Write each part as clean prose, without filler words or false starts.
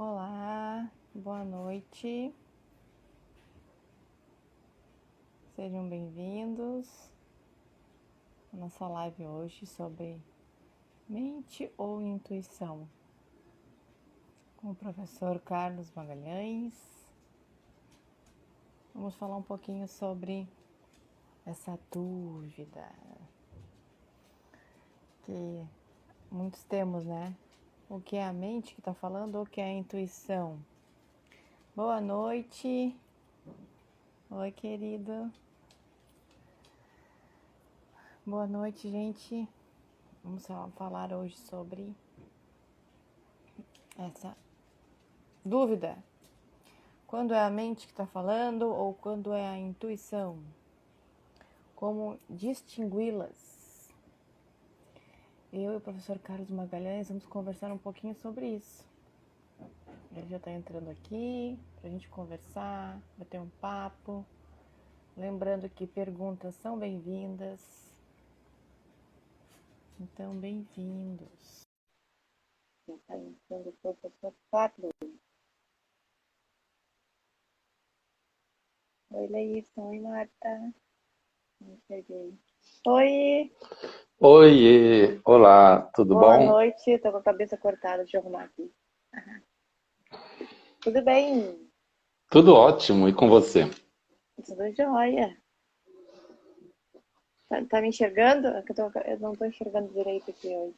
Olá, boa noite, sejam bem-vindos à nossa live hoje sobre mente ou intuição, com o professor Carlos Magalhães. Vamos falar um pouquinho sobre essa dúvida que muitos temos, né? O que é a mente que está falando ou o que é a intuição? Boa noite. Oi, querido. Boa noite, gente. Vamos falar hoje sobre essa dúvida. Quando é a mente que está falando ou quando é a intuição? Como distingui-las? Eu e o professor Carlos Magalhães vamos conversar um pouquinho sobre isso. Ele já está entrando aqui para a gente conversar, bater um papo. Lembrando que perguntas são bem-vindas. Então, bem-vindos. Quem está entrando é o professor Carlos. Oi, Leíson. Oi, Marta. Não cheguei. Oi! Oi, olá, tudo Boa bom? noite. Estou com a cabeça cortada, deixa eu arrumar aqui. Tudo bem? Tudo ótimo, e com você? Tudo jóia. Tá me enxergando? Eu não estou enxergando direito aqui hoje.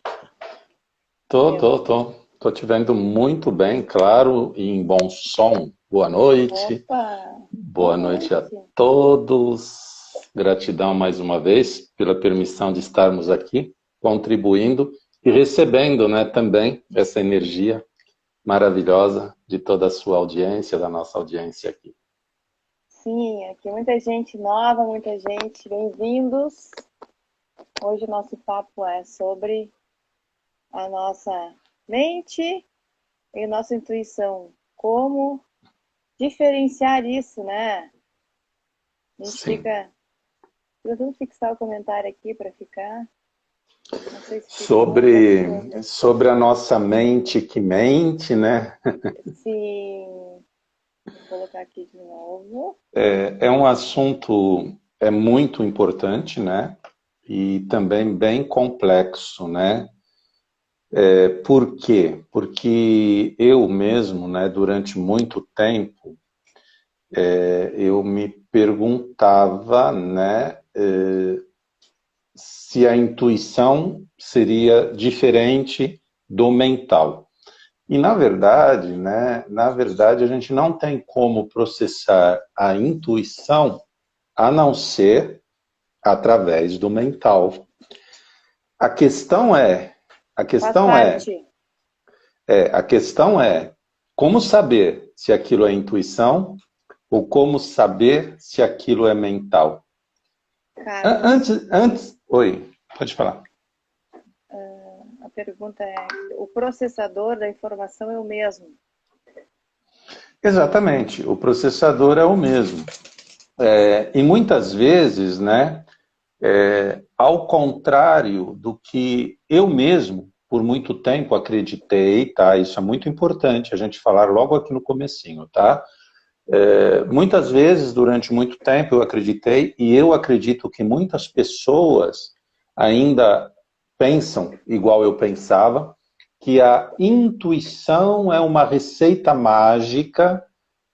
Tô te vendo muito bem, claro, e em bom som. Boa noite. Opa! Boa noite a todos. Gratidão mais uma vez pela permissão de estarmos aqui, contribuindo e recebendo, né, também essa energia maravilhosa de toda a sua audiência, da nossa audiência aqui. Sim, aqui muita gente nova, muita gente. Bem-vindos. Hoje o nosso papo é sobre a nossa mente e a nossa intuição. Como diferenciar isso, né? A gente fica tentando fixar o comentário aqui para ficar. Não sei se sobre a nossa mente que mente, né? Sim. Vou colocar aqui de novo. É um assunto muito importante, né? E também bem complexo, né? Por quê? Porque eu mesmo, né, durante muito tempo, eu me perguntava, né, se a intuição seria diferente do mental. E na verdade, né, a gente não tem como processar a intuição a não ser através do mental. A questão é como saber se aquilo é intuição ou como saber se aquilo é mental. Oi, pode falar. A pergunta é, o processador da informação é o mesmo? Exatamente, o processador é o mesmo. E muitas vezes, né, ao contrário do que eu mesmo, por muito tempo, acreditei, tá? Isso é muito importante a gente falar logo aqui no comecinho, tá? Muitas vezes, durante muito tempo, eu acreditei, e eu acredito que muitas pessoas ainda pensam igual eu pensava, que a intuição é uma receita mágica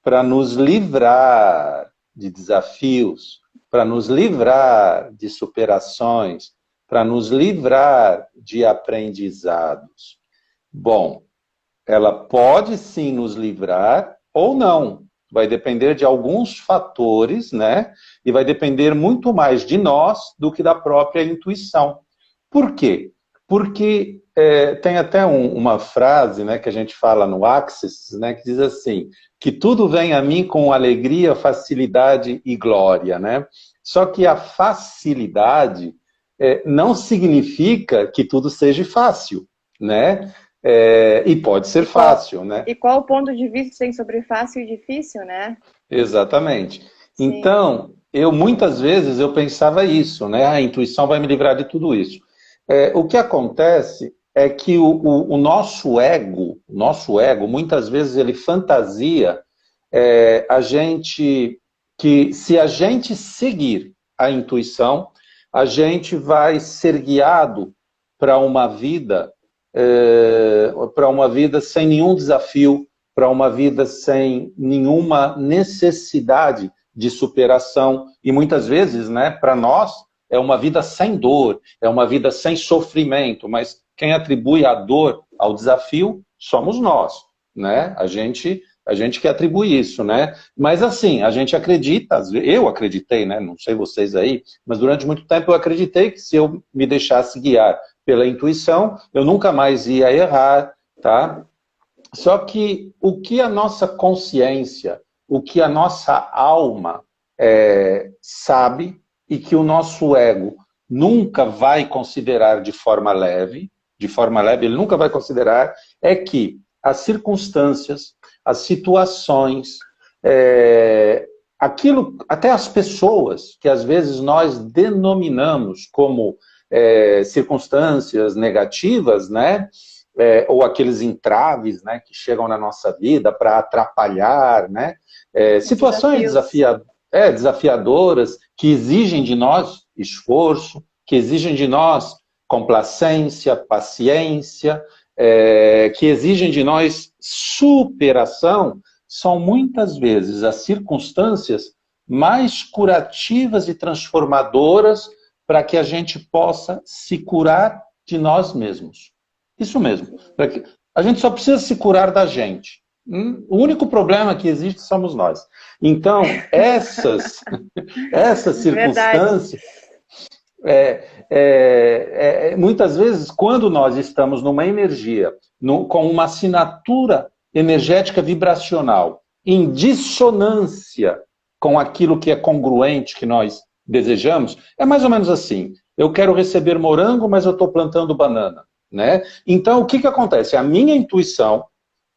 para nos livrar de desafios, para nos livrar de superações, para nos livrar de aprendizados. Bom, ela pode sim nos livrar ou não. Vai depender de alguns fatores, né? E vai depender muito mais de nós do que da própria intuição. Por quê? Porque tem até uma frase, né, que a gente fala no Axis, né, que diz assim, que tudo vem a mim com alegria, facilidade e glória, né? Só que a facilidade não significa que tudo seja fácil, né? E pode ser fácil, né? E qual o ponto de vista que tem sobre fácil e difícil, né? Exatamente. Sim. Então, muitas vezes eu pensava isso, né? A intuição vai me livrar de tudo isso. O que acontece é que o nosso ego, muitas vezes ele fantasia a gente que se a gente seguir a intuição, a gente vai ser guiado para uma vida sem nenhum desafio, para uma vida sem nenhuma necessidade de superação. E muitas vezes, né, para nós, é uma vida sem dor, é uma vida sem sofrimento, mas quem atribui a dor ao desafio somos nós, né? A gente que atribui isso, né? Mas assim, a gente acredita, eu acreditei, né? Não sei vocês aí, mas durante muito tempo eu acreditei que se eu me deixasse guiar pela intuição, eu nunca mais ia errar, tá? Só que o que a nossa consciência, o que a nossa alma sabe e que o nosso ego nunca vai considerar de forma leve, ele nunca vai considerar, é que as circunstâncias, as situações, aquilo, até as pessoas que às vezes nós denominamos como circunstâncias negativas, né? Ou aqueles entraves, né, que chegam na nossa vida para atrapalhar, né? Situações desafiadoras que exigem de nós esforço, que exigem de nós complacência, paciência, que exigem de nós superação, são muitas vezes as circunstâncias mais curativas e transformadoras para que a gente possa se curar de nós mesmos. Isso mesmo. A gente só precisa se curar da gente. O único problema que existe somos nós. Então, essas circunstâncias, muitas vezes, quando nós estamos numa energia, com uma assinatura energética vibracional, em dissonância com aquilo que é congruente que nós desejamos, é mais ou menos assim. Eu quero receber morango, mas eu estou plantando banana. Né? Então, o que acontece? A minha intuição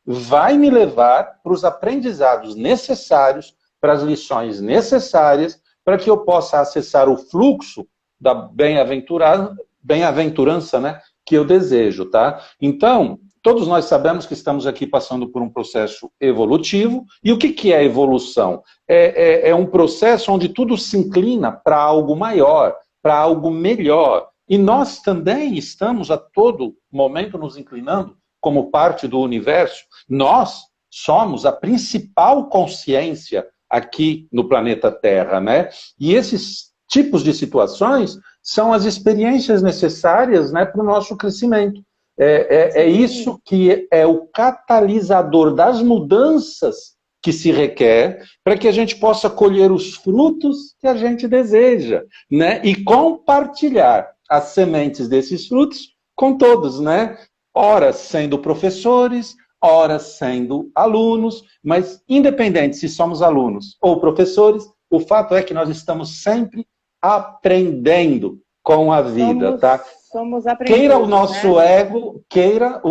vai me levar para os aprendizados necessários, para as lições necessárias, para que eu possa acessar o fluxo da bem-aventurança, né, que eu desejo. Tá? Então, todos nós sabemos que estamos aqui passando por um processo evolutivo. E o que é evolução? É um processo onde tudo se inclina para algo maior, para algo melhor. E nós também estamos a todo momento nos inclinando como parte do universo. Nós somos a principal consciência aqui no planeta Terra, né? E esses tipos de situações são as experiências necessárias, né, para o nosso crescimento. É isso que é o catalisador das mudanças que se requer para que a gente possa colher os frutos que a gente deseja, né? E compartilhar as sementes desses frutos com todos, né? Ora sendo professores, ora sendo alunos, mas independente se somos alunos ou professores, o fato é que nós estamos sempre aprendendo com a vida, tá? Somos aprendizes, queira o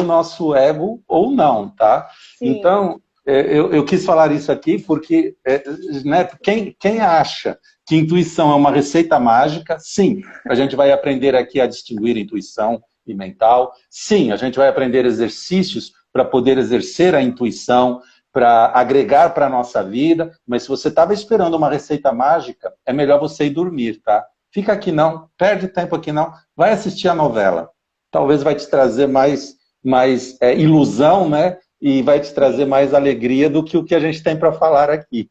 nosso ego ou não, tá? Sim. Então, eu quis falar isso aqui porque né, quem acha que intuição é uma receita mágica, sim, a gente vai aprender aqui a distinguir intuição e mental, sim, a gente vai aprender exercícios para poder exercer a intuição, para agregar para a nossa vida, mas se você estava esperando uma receita mágica, é melhor você ir dormir, tá? Fica aqui não, perde tempo aqui não, vai assistir a novela. Talvez vai te trazer mais ilusão, né? E vai te trazer mais alegria do que o que a gente tem para falar aqui.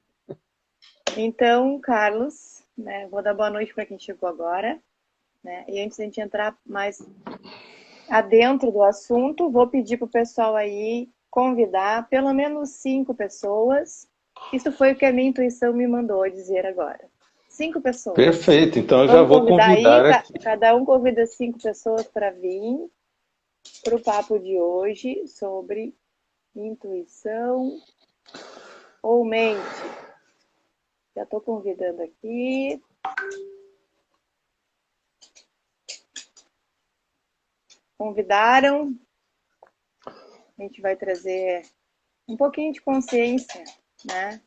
Então, Carlos, né, vou dar boa noite para quem chegou agora. Né? E antes de a gente entrar mais adentro do assunto, vou pedir para o pessoal aí convidar pelo menos 5 pessoas. Isso foi o que a minha intuição me mandou dizer agora. 5 pessoas. Perfeito, então eu já vou convidar aí, aqui. Cada um convida 5 pessoas para vir para o papo de hoje sobre intuição ou mente. Já estou convidando aqui. Convidaram. A gente vai trazer um pouquinho de consciência, né?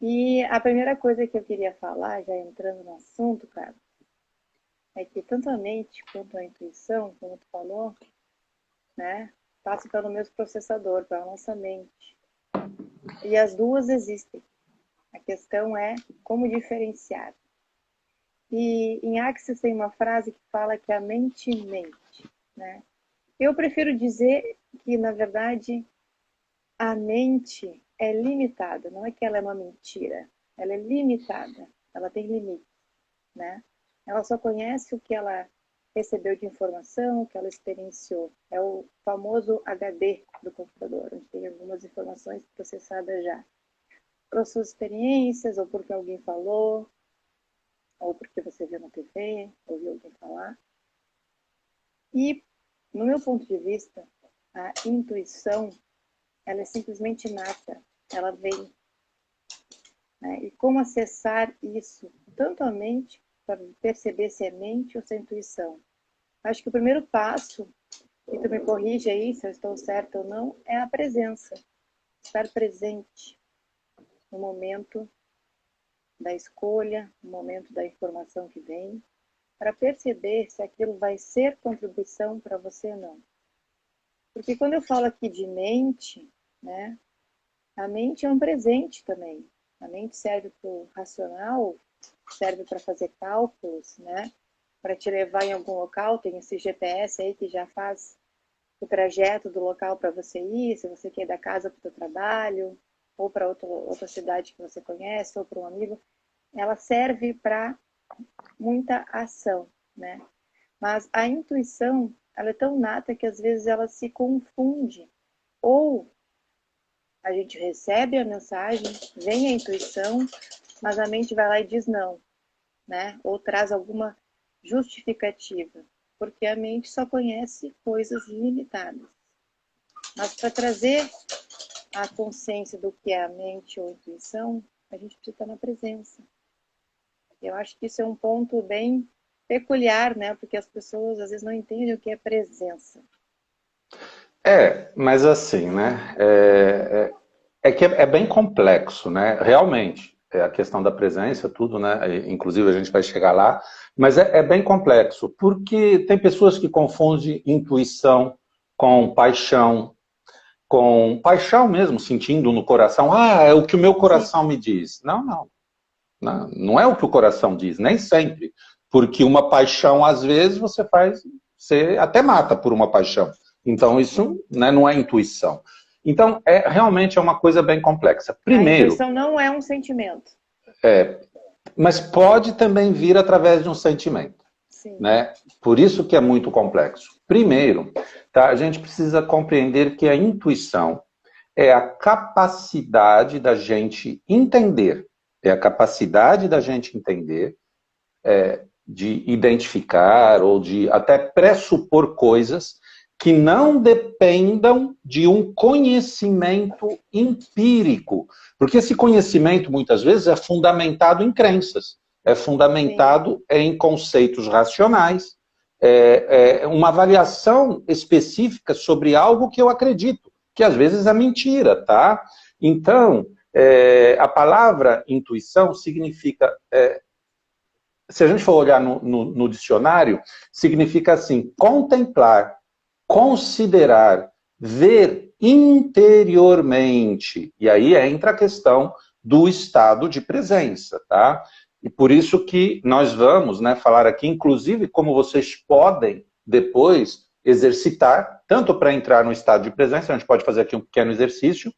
E a primeira coisa que eu queria falar, já entrando no assunto, cara, é que tanto a mente quanto a intuição, como tu falou, né? Passa pelo mesmo processador, pela nossa mente. E as duas existem. A questão é como diferenciar. E em Axis tem uma frase que fala que a mente mente, né? Eu prefiro dizer que, na verdade, a mente é limitada. Não é que ela é uma mentira. Ela é limitada. Ela tem limite, né? Ela só conhece o que ela recebeu de informação, o que ela experienciou. É o famoso HD do computador, onde tem algumas informações processadas já. Por suas experiências, ou porque alguém falou, ou porque você viu na TV, ouviu alguém falar. E, no meu ponto de vista, a intuição, ela é simplesmente inata, ela vem. Né? E como acessar isso, tanto a mente, para perceber se é mente ou se é intuição. Acho que o primeiro passo, e tu me corrige aí se eu estou certa ou não, é a presença. Estar presente no momento da escolha, no momento da informação que vem, para perceber se aquilo vai ser contribuição para você ou não. Porque quando eu falo aqui de mente, né, a mente é um presente também. A mente serve para o racional, serve para fazer cálculos, né, para te levar em algum local. Tem esse GPS aí que já faz o trajeto do local para você ir, se você quer ir da casa para o seu trabalho, ou para outra cidade que você conhece, ou para um amigo. Ela serve para muita ação, né? Mas a intuição, ela é tão nata que às vezes ela se confunde. Ou a gente recebe a mensagem, vem a intuição, mas a mente vai lá e diz não, né? Ou traz alguma justificativa, porque a mente só conhece coisas limitadas. Mas para trazer a consciência do que é a mente ou a intuição, a gente precisa estar na presença. Eu acho que isso é um ponto bem peculiar, né? Porque as pessoas às vezes não entendem o que é presença. Mas assim, né? Que é bem complexo, né? Realmente, a questão da presença, tudo, né? Inclusive a gente vai chegar lá, mas é bem complexo, porque tem pessoas que confundem intuição com paixão mesmo, sentindo no coração. Ah, é o que o meu coração me diz. Não é o que o coração diz, nem sempre. Porque uma paixão, às vezes, você até mata por uma paixão. Então, isso, né, não é intuição. Então, realmente é uma coisa bem complexa. Primeiro, a intuição não é um sentimento. Mas pode também vir através de um sentimento. Sim. Né? Por isso que é muito complexo. Primeiro, tá, a gente precisa compreender que a intuição é a capacidade da gente entender. É a capacidade da gente entender, de identificar ou de até pressupor coisas que não dependam de um conhecimento empírico. Porque esse conhecimento, muitas vezes, é fundamentado em crenças, é fundamentado em conceitos racionais, uma avaliação específica sobre algo que eu acredito, que às vezes é mentira, tá? Então, a palavra intuição significa... se a gente for olhar no dicionário, significa assim, contemplar, considerar, ver interiormente. E aí entra a questão do estado de presença, tá? E por isso que nós vamos, né, falar aqui, inclusive, como vocês podem depois exercitar, tanto para entrar no estado de presença, a gente pode fazer aqui um pequeno exercício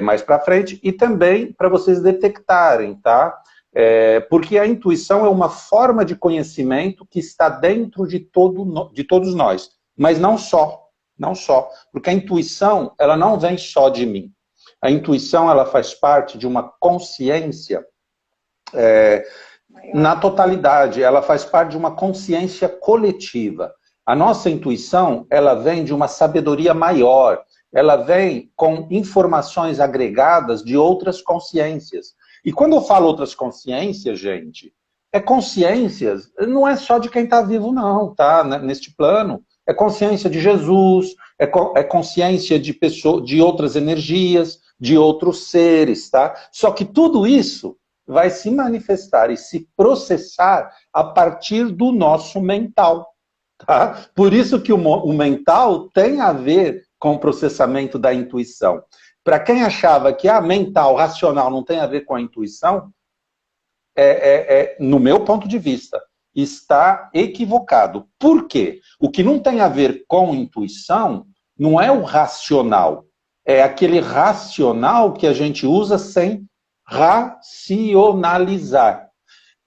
mais para frente, e também para vocês detectarem, tá? Porque a intuição é uma forma de conhecimento que está dentro de todos nós. Mas não só, porque a intuição, ela não vem só de mim. A intuição, ela faz parte de uma consciência na totalidade, ela faz parte de uma consciência coletiva. A nossa intuição, ela vem de uma sabedoria maior, ela vem com informações agregadas de outras consciências. E quando eu falo outras consciências, gente, consciências, não é só de quem está vivo, não, tá? Neste plano. É consciência de Jesus, é consciência de outras energias, de outros seres, tá? Só que tudo isso vai se manifestar e se processar a partir do nosso mental. Tá? Por isso que o mental tem a ver com o processamento da intuição. Para quem achava que a mental, racional, não tem a ver com a intuição, no meu ponto de vista, está equivocado. Por quê? O que não tem a ver com intuição não é o racional. É aquele racional que a gente usa sem racionalizar.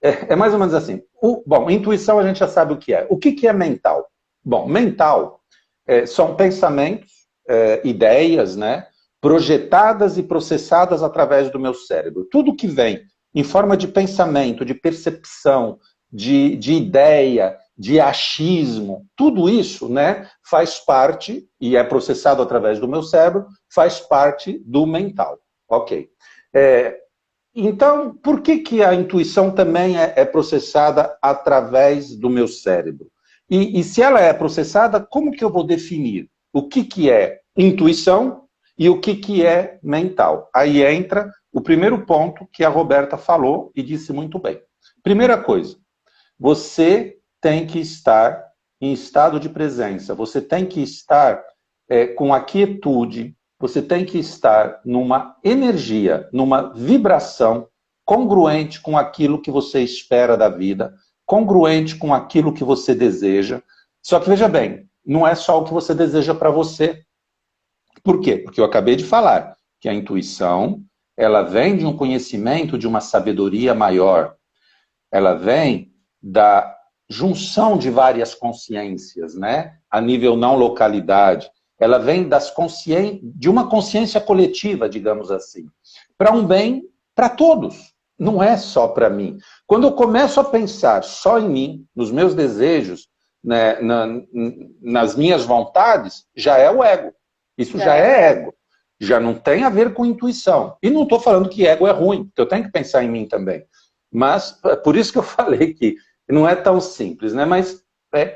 É mais ou menos assim. Bom, intuição a gente já sabe o que é. O que é mental? Bom, mental são pensamentos, ideias, né, projetadas e processadas através do meu cérebro. Tudo que vem em forma de pensamento, de percepção, de ideia, de achismo, tudo isso, né, faz parte, e é processado através do meu cérebro, faz parte do mental. Ok. Então, por que a intuição também é processada através do meu cérebro? E se ela é processada, como que eu vou definir o que é intuição e o que é mental? Aí entra o primeiro ponto que a Roberta falou e disse muito bem. Primeira coisa, você tem que estar em estado de presença, você tem que estar com a quietude, você tem que estar numa energia, numa vibração congruente com aquilo que você espera da vida, congruente com aquilo que você deseja. Só que veja bem, não é só o que você deseja para você. Por quê? Porque eu acabei de falar que a intuição, ela vem de um conhecimento, de uma sabedoria maior. Ela vem da junção de várias consciências, né? A nível não localidade. Ela vem de uma consciência coletiva, digamos assim, para um bem para todos, não é só para mim. Quando eu começo a pensar só em mim, nos meus desejos, né, nas minhas vontades, já é o ego. Isso já é ego. Já não tem a ver com intuição. E não estou falando que ego é ruim, porque eu tenho que pensar em mim também. Mas, por isso que eu falei que não é tão simples, né? Mas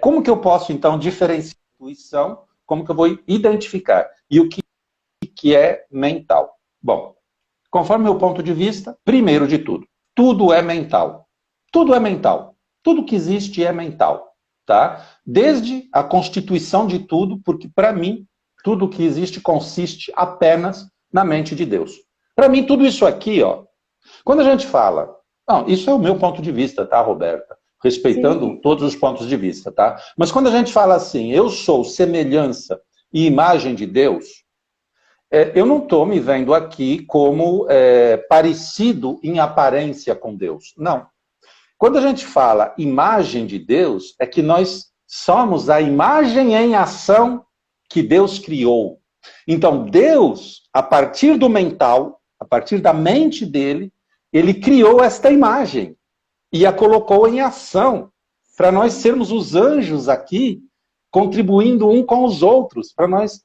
como que eu posso, então, diferenciar a intuição? Como que eu vou identificar? E o que é mental? Bom, conforme meu ponto de vista, primeiro de tudo é mental. Tudo é mental. Tudo que existe é mental, tá? Desde a constituição de tudo, porque para mim, tudo que existe consiste apenas na mente de Deus. Para mim, tudo isso aqui, ó, quando a gente fala, não, isso é o meu ponto de vista, tá, Roberta? Respeitando Sim. todos os pontos de vista, tá? Mas quando a gente fala assim, eu sou semelhança e imagem de Deus, eu não estou me vendo aqui como parecido em aparência com Deus. Não. Quando a gente fala imagem de Deus, é que nós somos a imagem em ação que Deus criou. Então, Deus, a partir do mental, a partir da mente dele, ele criou esta imagem e a colocou em ação para nós sermos os anjos aqui, contribuindo um com os outros, para nós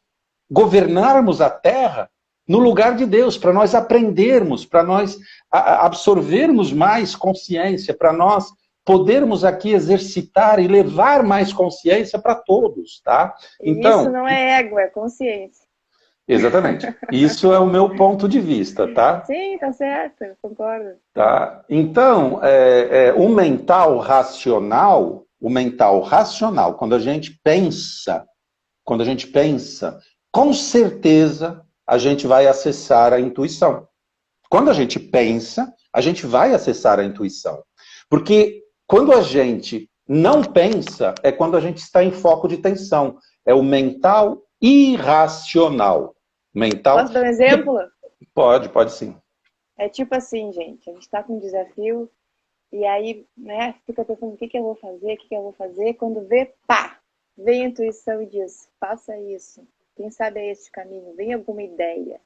governarmos a terra no lugar de Deus, para nós aprendermos, para nós absorvermos mais consciência, para nós podermos aqui exercitar e levar mais consciência para todos, tá? Então, isso não é ego, é consciência. Exatamente. Isso é o meu ponto de vista, tá? Sim, tá certo, eu concordo. Tá? Então, o mental racional, quando a gente pensa, com certeza a gente vai acessar a intuição. Quando a gente pensa, a gente vai acessar a intuição. Porque quando a gente não pensa, é quando a gente está em foco de tensão. É o mental irracional. Posso dar um exemplo? Pode sim. É tipo assim, gente, a gente está com um desafio e aí, né, fica pensando o que eu vou fazer, quando vê, pá, vem a intuição e diz, faça isso, quem sabe é este caminho, vem alguma ideia.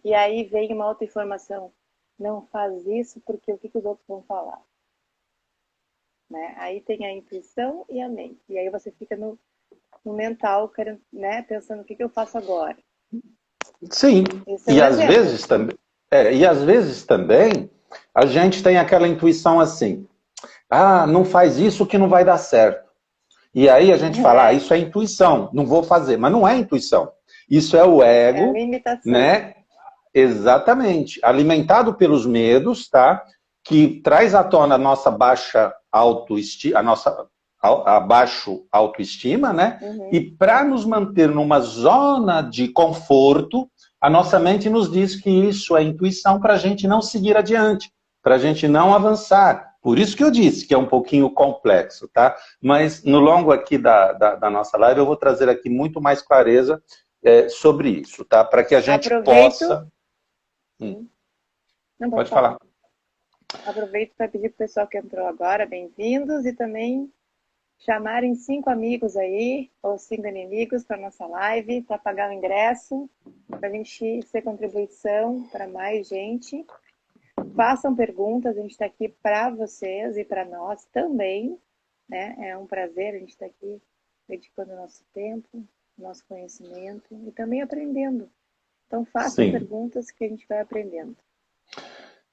E aí vem uma outra informação, não faz isso porque o que os outros vão falar. Né? Aí tem a intuição e a mente. E aí você fica no mental, né, pensando o que eu faço agora. Sim, e às vezes também a gente tem aquela intuição assim, não faz isso que não vai dar certo. E aí a gente fala, isso é intuição, não vou fazer. Mas não é intuição. Isso é o ego, é a limitação, né? Exatamente. Alimentado pelos medos, tá? Que traz à tona a nossa baixa autoestima, abaixo autoestima, né? Uhum. E para nos manter numa zona de conforto, a nossa mente nos diz que isso é intuição para a gente não seguir adiante, para a gente não avançar. Por isso que eu disse que é um pouquinho complexo, tá? Mas no longo aqui da nossa live eu vou trazer aqui muito mais clareza sobre isso, tá? Para que a gente possa... Não, pode falar. Aproveito para pedir para o pessoal que entrou agora, bem-vindos, e também chamarem 5 amigos aí, ou 5 inimigos para nossa live, para pagar o ingresso, para a gente ser contribuição para mais gente. Façam perguntas, a gente está aqui para vocês e para nós também, né? É um prazer a gente estar aqui dedicando o nosso tempo, nosso conhecimento e também aprendendo. Então façam perguntas que a gente vai aprendendo.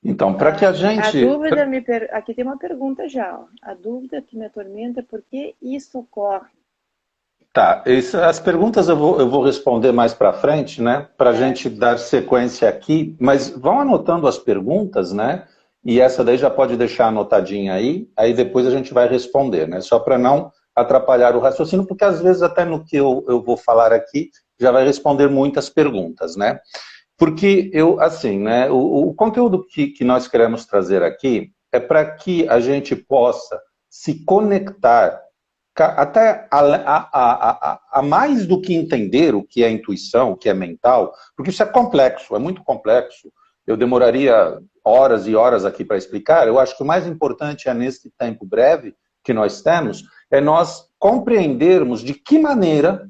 Então, para que a gente... A dúvida aqui tem uma pergunta já. Ó. A dúvida que me atormenta é por que isso ocorre? Tá, as perguntas eu vou responder mais para frente, né? Para a gente dar sequência aqui. Mas vão anotando as perguntas, né? E essa daí já pode deixar anotadinha aí depois a gente vai responder, né? Só para não atrapalhar o raciocínio, porque às vezes até no que eu vou falar aqui já vai responder muitas perguntas, né? Porque assim, né, o conteúdo que nós queremos trazer aqui é para que a gente possa se conectar até a mais do que entender o que é intuição, o que é mental, porque isso é complexo, é muito complexo. Eu demoraria horas e horas aqui para explicar. Eu acho que o mais importante é, nesse tempo breve que nós temos, é nós compreendermos de que maneira,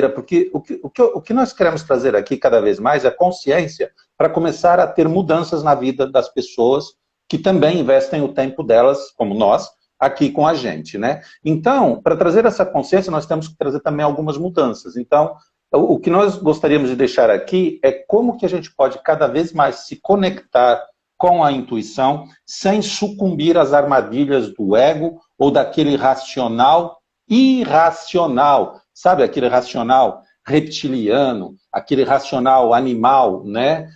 porque o que nós queremos trazer aqui cada vez mais é consciência para começar a ter mudanças na vida das pessoas que também investem o tempo delas, como nós, aqui com a gente, né? Então, para trazer essa consciência, nós temos que trazer também algumas mudanças. Então, o que nós gostaríamos de deixar aqui é como que a gente pode cada vez mais se conectar com a intuição sem sucumbir às armadilhas do ego ou daquele racional irracional. Sabe aquele racional reptiliano, aquele racional animal, né?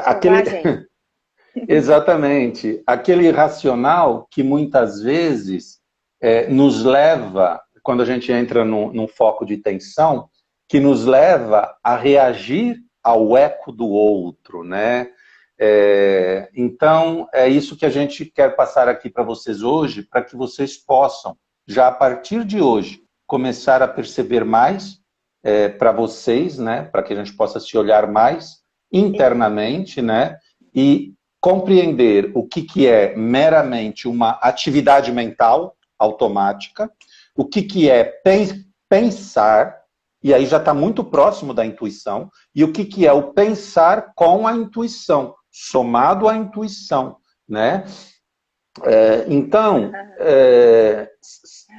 Aquele... Exatamente. Aquele irracional que muitas vezes nos leva, quando a gente entra num foco de tensão, que nos leva a reagir ao eco do outro, né? Então, é isso que a gente quer passar aqui para vocês hoje, para que vocês possam, já a partir de hoje, começar a perceber mais para vocês, né? Para que a gente possa se olhar mais internamente, né? E compreender o que é meramente uma atividade mental automática, o que é pensar, e aí já está muito próximo da intuição, e o que é o pensar com a intuição, somado à intuição, né? Então...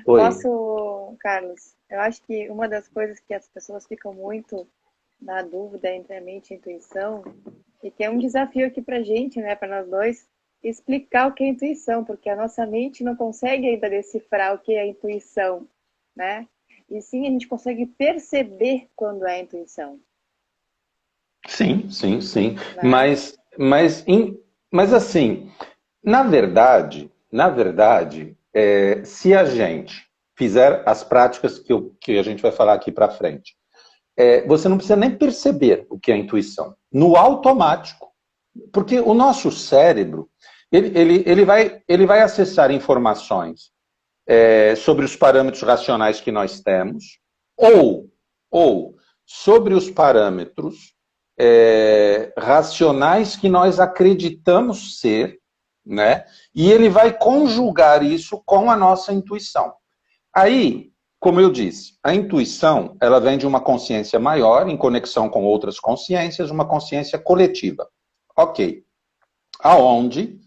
Posso, Carlos? Eu acho que uma das coisas que as pessoas ficam muito na dúvida entre a mente e a intuição, e que é um desafio aqui pra gente, né, para nós dois, explicar o que é intuição, porque a nossa mente não consegue ainda decifrar o que é intuição, né? E sim, a gente consegue perceber quando é intuição. Sim. Né? Mas assim, na verdade, se a gente fizer as práticas que a gente vai falar aqui para frente, você não precisa nem perceber o que é intuição. No automático, porque o nosso cérebro, ele vai acessar informações sobre os parâmetros racionais que nós temos, ou sobre os parâmetros racionais que nós acreditamos ser, né? E ele vai conjugar isso com a nossa intuição. Aí, como eu disse, a intuição, ela vem de uma consciência maior, em conexão com outras consciências, uma consciência coletiva. Ok. Aonde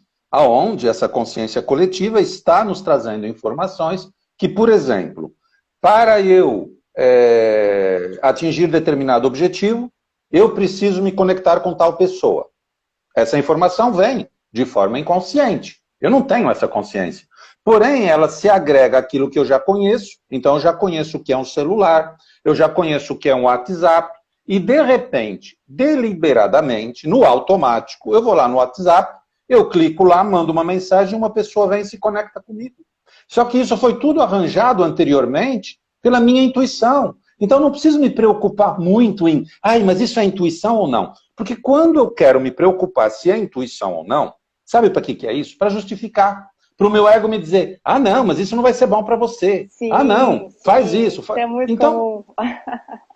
essa consciência coletiva está nos trazendo informações que, por exemplo, para eu atingir determinado objetivo, eu preciso me conectar com tal pessoa. Essa informação vem de forma inconsciente. Eu não tenho essa consciência. Porém, ela se agrega àquilo que eu já conheço. Então, eu já conheço o que é um celular, eu já conheço o que é um WhatsApp, e, de repente, deliberadamente, no automático, eu vou lá no WhatsApp Eu clico lá, mando uma mensagem, uma pessoa vem e se conecta comigo. Só que isso foi tudo arranjado anteriormente pela minha intuição. Então não preciso me preocupar muito em, mas isso é intuição ou não? Porque quando eu quero me preocupar se é intuição ou não, sabe para que é isso? Para justificar. Para o meu ego me dizer, não, mas isso não vai ser bom para você. Sim, Não, sim, faz isso. é muito então, comum.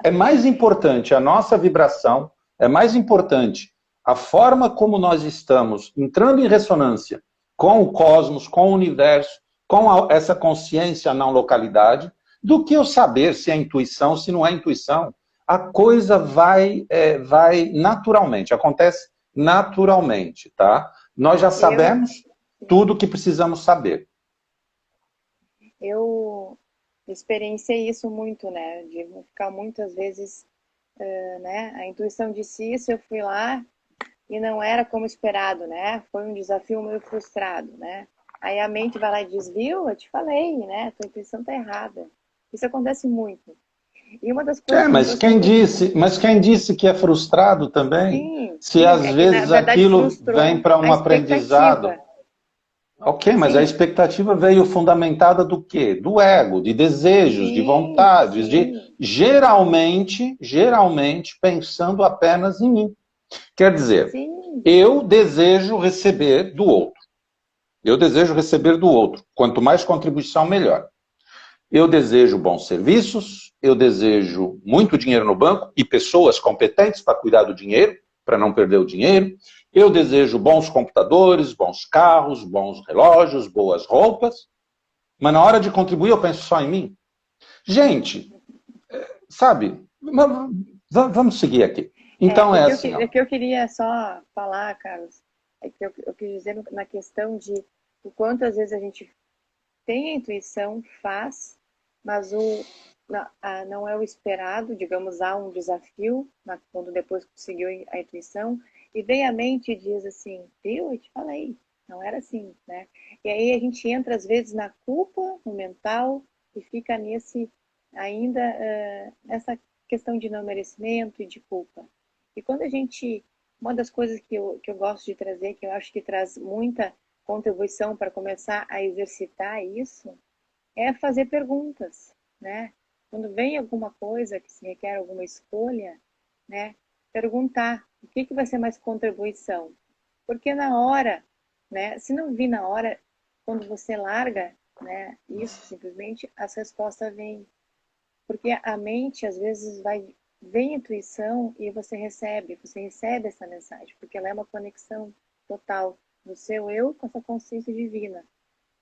é mais importante a nossa vibração, é mais importante a forma como nós estamos entrando em ressonância com o cosmos, com o universo, com essa consciência não localidade, do que eu saber se é intuição, se não é intuição. A coisa vai naturalmente, acontece naturalmente, tá? Nós já sabemos tudo o que precisamos saber. Eu experienciei isso muito, né? De ficar muitas vezes, né? A intuição disse isso, eu fui lá e não era como esperado, né? Foi um desafio meio frustrado, né? Aí a mente vai lá e diz, viu? Eu te falei, né? Tua intuição tá errada. Isso acontece muito. E uma das coisas mas quem disse que é frustrado também? Sim, Se sim, às na vezes verdade aquilo vem frustrou para a um aprendizado. expectativa. Ok, mas Sim. a expectativa veio fundamentada do quê? Do ego, de desejos, de vontades, de geralmente pensando apenas em mim. Quer dizer, eu desejo receber do outro. Eu desejo receber do outro. Quanto mais contribuição, melhor. Eu desejo bons serviços, eu desejo muito dinheiro no banco e pessoas competentes para cuidar do dinheiro, para não perder o dinheiro. Eu desejo bons computadores, bons carros, bons relógios, boas roupas. Mas na hora de contribuir, eu penso só em mim. Gente, sabe, vamos seguir aqui. Então é assim. O que eu queria só falar, Carlos, é que eu quis dizer na questão de o quanto às vezes a gente tem a intuição, faz, mas não é o esperado, digamos, há um desafio, quando depois conseguiu a intuição, e vem a mente e diz assim, viu, eu te falei, não era assim, né? E aí a gente entra às vezes na culpa, no mental, e fica ainda nessa questão de não merecimento e de culpa. E quando uma das coisas que eu gosto de trazer, que eu acho que traz muita contribuição para começar a exercitar isso, é fazer perguntas, né? Quando vem alguma coisa que se requer alguma escolha, né? Perguntar o que vai ser mais contribuição. Porque na hora, né? Se não vir na hora, quando você larga, né? Isso simplesmente, as respostas vêm. Porque a mente, às vezes, vem intuição e você recebe essa mensagem, porque ela é uma conexão total do seu eu com essa consciência divina.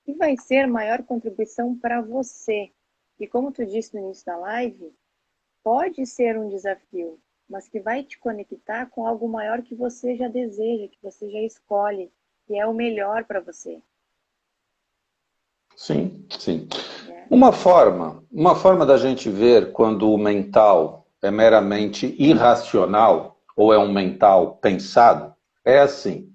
E vai ser maior contribuição para você. E como tu disse no início da live, pode ser um desafio, mas que vai te conectar com algo maior que você já deseja, que você já escolhe, que é o melhor para você. Sim, sim. Uma forma da gente ver quando o mental é meramente irracional ou é um mental pensado é assim.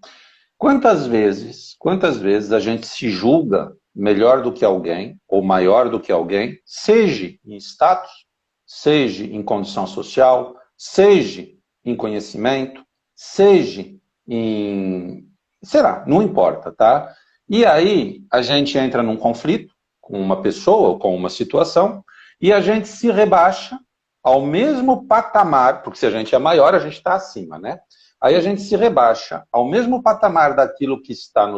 Quantas vezes a gente se julga melhor do que alguém ou maior do que alguém, seja em status, seja em condição social, seja em conhecimento, seja em... Será, não importa, tá? E aí a gente entra num conflito com uma pessoa ou com uma situação e a gente se rebaixa ao mesmo patamar, porque se a gente é maior, a gente está acima, né? Aí a gente se rebaixa ao mesmo patamar daquilo que está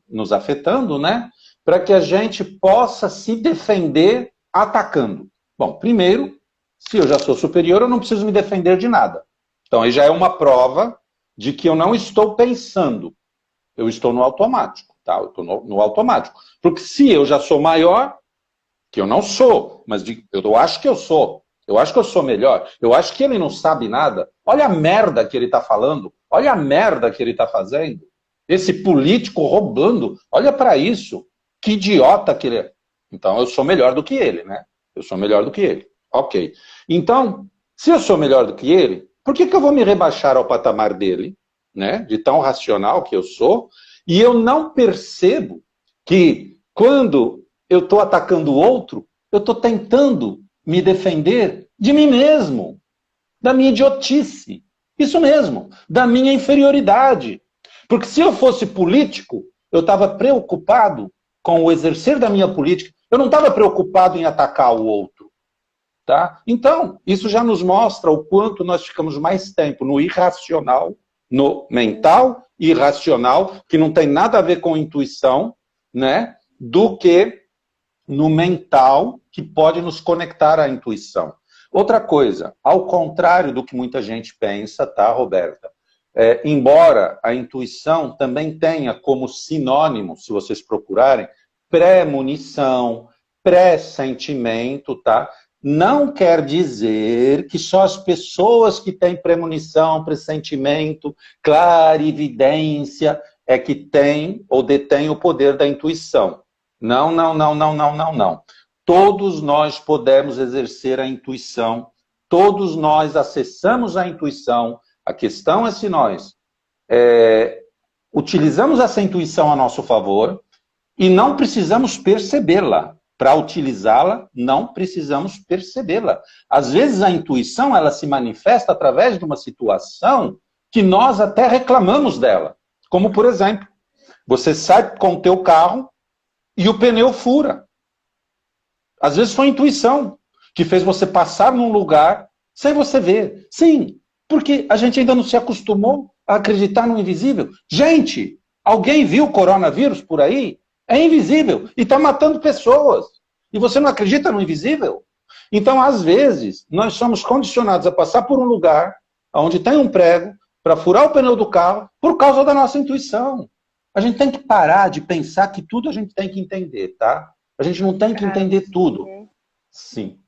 nos afetando, né? Para que a gente possa se defender atacando. Bom, primeiro, se eu já sou superior, eu não preciso me defender de nada. Então, aí já é uma prova de que eu não estou pensando. Eu estou no automático, tá? Eu estou no automático. Porque se eu já sou maior, que eu não sou, mas eu acho que eu sou. Eu acho que eu sou melhor. Eu acho que ele não sabe nada. Olha a merda que ele está falando. Olha a merda que ele está fazendo. Esse político roubando. Olha para isso. Que idiota que ele é. Então, eu sou melhor do que ele, né? Eu sou melhor do que ele. Ok. Então, se eu sou melhor do que ele, por que eu vou me rebaixar ao patamar dele, né? De tão racional que eu sou, e eu não percebo que quando eu estou atacando o outro, eu estou tentando me defender de mim mesmo, da minha idiotice. Isso mesmo, da minha inferioridade. Porque se eu fosse político, eu estava preocupado com o exercer da minha política, eu não estava preocupado em atacar o outro. Tá? Então, isso já nos mostra o quanto nós ficamos mais tempo no irracional, no mental irracional, que não tem nada a ver com intuição, né, do que no mental, que pode nos conectar à intuição. Outra coisa, ao contrário do que muita gente pensa, tá, Roberta? Embora a intuição também tenha como sinônimo, se vocês procurarem, premonição, pressentimento, tá? Não quer dizer que só as pessoas que têm premonição, pressentimento, clarividência, é que têm ou detêm o poder da intuição. Não, não, não, não, não, não, não. Todos nós podemos exercer a intuição, todos nós acessamos a intuição. A questão é se nós utilizamos essa intuição a nosso favor e não precisamos percebê-la. Para utilizá-la, não precisamos percebê-la. Às vezes a intuição ela se manifesta através de uma situação que nós até reclamamos dela. Como, por exemplo, você sai com o teu carro e o pneu fura. Às vezes foi intuição que fez você passar num lugar sem você ver. Sim, porque a gente ainda não se acostumou a acreditar no invisível. Gente, alguém viu o coronavírus por aí? É invisível e está matando pessoas. E você não acredita no invisível? Então, às vezes, nós somos condicionados a passar por um lugar onde tem um prego para furar o pneu do carro por causa da nossa intuição. A gente tem que parar de pensar que tudo a gente tem que entender, tá? A gente não tem que entender tudo. Sim.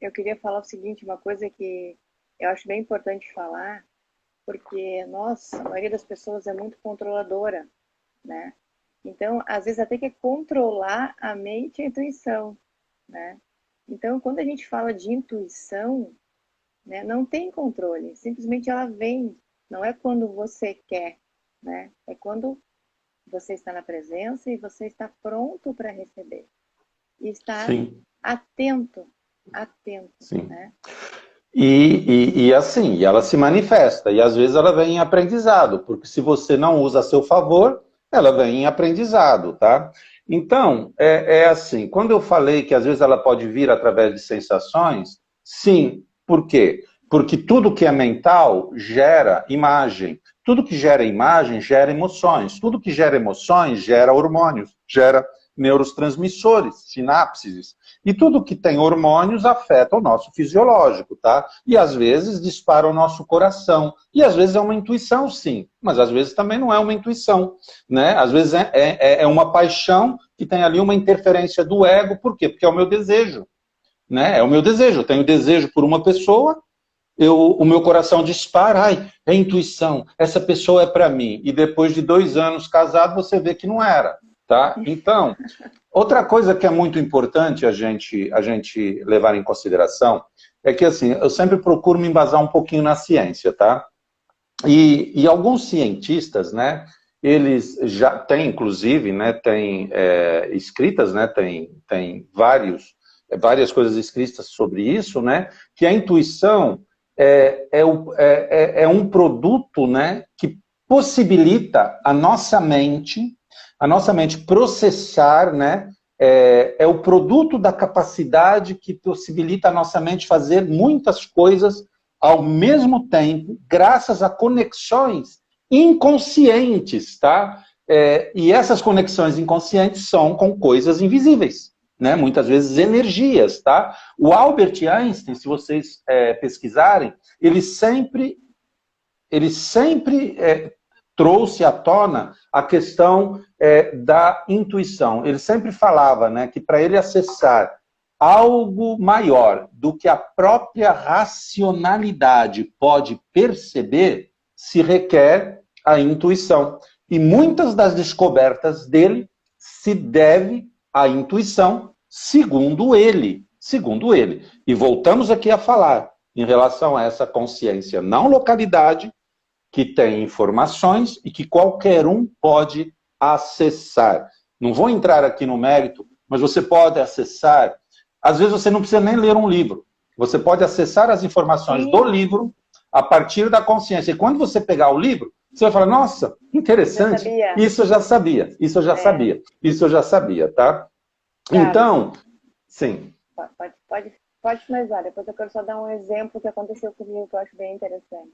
Eu queria falar o seguinte, uma coisa que eu acho bem importante falar, porque a maioria das pessoas é muito controladora, né? Então, às vezes até quer controlar a mente e a intuição, né? Então, quando a gente fala de intuição, né, não tem controle, simplesmente ela vem, não é quando você quer, né? É quando você está na presença e você está pronto para receber. E está atento, Sim. né? E assim, ela se manifesta, e às vezes ela vem em aprendizado, porque se você não usa a seu favor, ela vem em aprendizado, tá? Então, é assim, quando eu falei que às vezes ela pode vir através de sensações, sim, por quê? Porque tudo que é mental gera imagem, tudo que gera imagem gera emoções, tudo que gera emoções gera hormônios, gera neurotransmissores, sinapses, e tudo que tem hormônios afeta o nosso fisiológico, tá? E às vezes dispara o nosso coração. E às vezes é uma intuição, sim. Mas às vezes também não é uma intuição, né? Às vezes é uma paixão que tem ali uma interferência do ego. Por quê? Porque é o meu desejo, né? É o meu desejo. Eu tenho desejo por uma pessoa, o meu coração dispara, ai, é intuição, essa pessoa é para mim. E depois de 2 anos casado, você vê que não era, tá? Então... Outra coisa que é muito importante a gente levar em consideração é que, assim, eu sempre procuro me embasar um pouquinho na ciência, tá? E alguns cientistas, né, eles já têm, inclusive, né, tem escritas, né, tem várias coisas escritas sobre isso, né, que a intuição é um produto, né, que possibilita a nossa mente processar, né? É o produto da capacidade que possibilita a nossa mente fazer muitas coisas ao mesmo tempo, graças a conexões inconscientes, tá? E essas conexões inconscientes são com coisas invisíveis, né? Muitas vezes energias, tá? O Albert Einstein, se vocês pesquisarem, ele sempre trouxe à tona a questão da intuição. Ele sempre falava, né, que para ele acessar algo maior do que a própria racionalidade pode perceber, se requer a intuição. E muitas das descobertas dele se deve à intuição, segundo ele. E voltamos aqui a falar em relação a essa consciência não localidade, que tem informações e que qualquer um pode acessar. Não vou entrar aqui no mérito, mas você pode acessar. Às vezes você não precisa nem ler um livro. Você pode acessar as informações do livro a partir da consciência. E quando você pegar o livro, Você vai falar, nossa, interessante, isso eu já sabia, isso eu já sabia, isso eu já sabia, tá? Claro. Então, sim. Pode finalizar, depois eu quero só dar um exemplo que aconteceu comigo que eu acho bem interessante.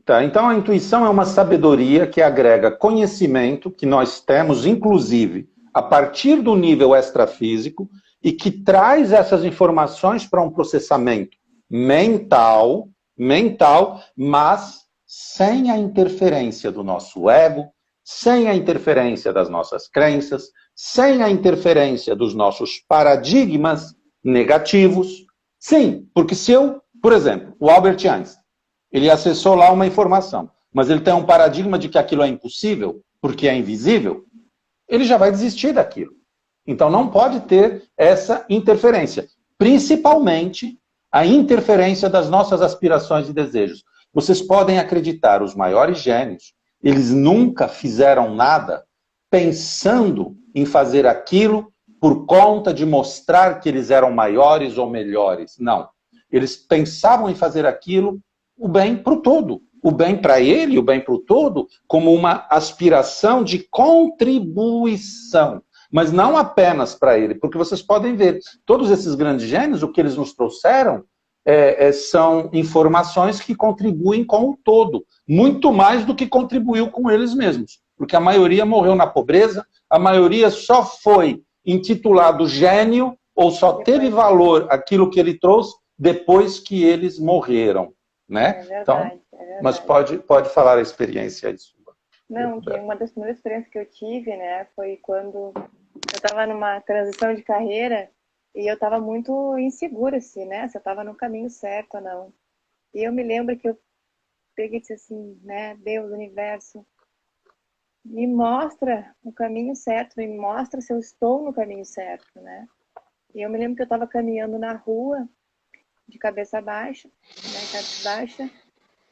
Tá, então a intuição é uma sabedoria que agrega conhecimento que nós temos, inclusive, a partir do nível extrafísico, e que traz essas informações para um processamento mental, mas sem a interferência do nosso ego, sem a interferência das nossas crenças, sem a interferência dos nossos paradigmas negativos. Sim, porque se eu, por exemplo, o Albert Einstein, ele acessou lá uma informação, mas ele tem um paradigma de que aquilo é impossível, porque é invisível, ele já vai desistir daquilo. Então não pode ter essa interferência, principalmente a interferência das nossas aspirações e desejos. Vocês podem acreditar, os maiores gênios, eles nunca fizeram nada pensando em fazer aquilo por conta de mostrar que eles eram maiores ou melhores. Não. Eles pensavam em fazer aquilo o bem para o todo. O bem para ele, o bem para o todo, como uma aspiração de contribuição. Mas não apenas para ele, porque vocês podem ver, todos esses grandes gênios, o que eles nos trouxeram são informações que contribuem com o todo, muito mais do que contribuiu com eles mesmos, porque a maioria morreu na pobreza, a maioria só foi intitulado gênio, ou só teve valor aquilo que ele trouxe depois que eles morreram. Né? É verdade, então, é verdade. Mas pode falar a experiência aí sua. Não, que uma das primeiras experiências que eu tive, né, foi quando eu estava numa transição de carreira e eu estava muito insegura, assim, né, se eu estava no caminho certo ou não. E eu me lembro que eu peguei e disse assim, né, Deus, universo, me mostra o caminho certo, me mostra se eu estou no caminho certo, né. E eu me lembro que eu estava caminhando na rua, de cabeça baixa, né, cabeça baixa,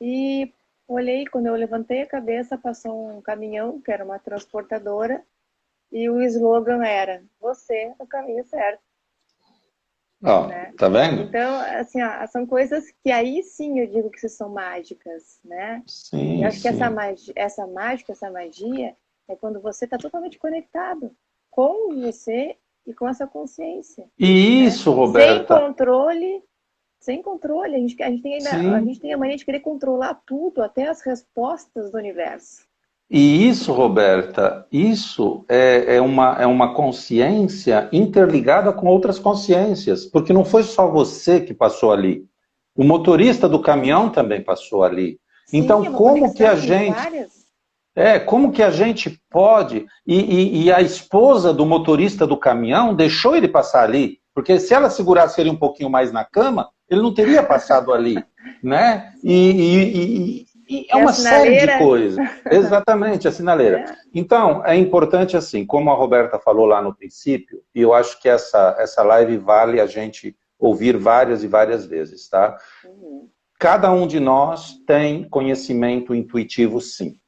e olhei, quando eu levantei a cabeça, passou um caminhão, que era uma transportadora, e o slogan era, você no caminho certo. Ó, Né? tá vendo? Então, assim, ó, são coisas que aí sim eu digo que são mágicas, né? Sim, eu acho que sim. essa magia, é quando você está totalmente conectado com você e com essa consciência. E isso, né? Roberta. Sem controle, a gente tem a mania de querer controlar tudo, até as respostas do universo. E isso, Roberta, isso é uma consciência interligada com outras consciências, porque não foi só você que passou ali. O motorista do caminhão também passou ali. Sim, então, como que a gente... várias. Como que a gente pode... E a esposa do motorista do caminhão deixou ele passar ali, porque se ela segurasse ele um pouquinho mais na cama, ele não teria passado ali, né? E é uma série de coisas. Exatamente, a sinaleira. Então, é importante, assim, como a Roberta falou lá no princípio, e eu acho que essa live vale a gente ouvir várias e várias vezes, tá? Uhum. Cada um de nós tem conhecimento intuitivo, sim.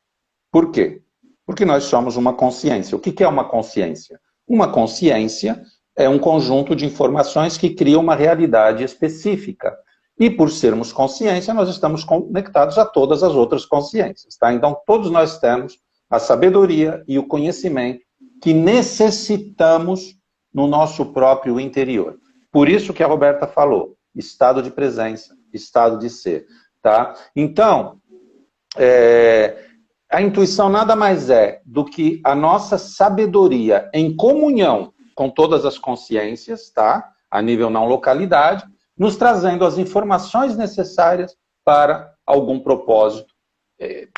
Por quê? Porque nós somos uma consciência. O que é uma consciência? Uma consciência é um conjunto de informações que cria uma realidade específica. E por sermos consciência, nós estamos conectados a todas as outras consciências. Tá? Então, todos nós temos a sabedoria e o conhecimento que necessitamos no nosso próprio interior. Por isso que a Roberta falou, estado de presença, estado de ser. Tá? Então, a intuição nada mais é do que a nossa sabedoria em comunhão com todas as consciências, tá? A nível não localidade, nos trazendo as informações necessárias para algum propósito,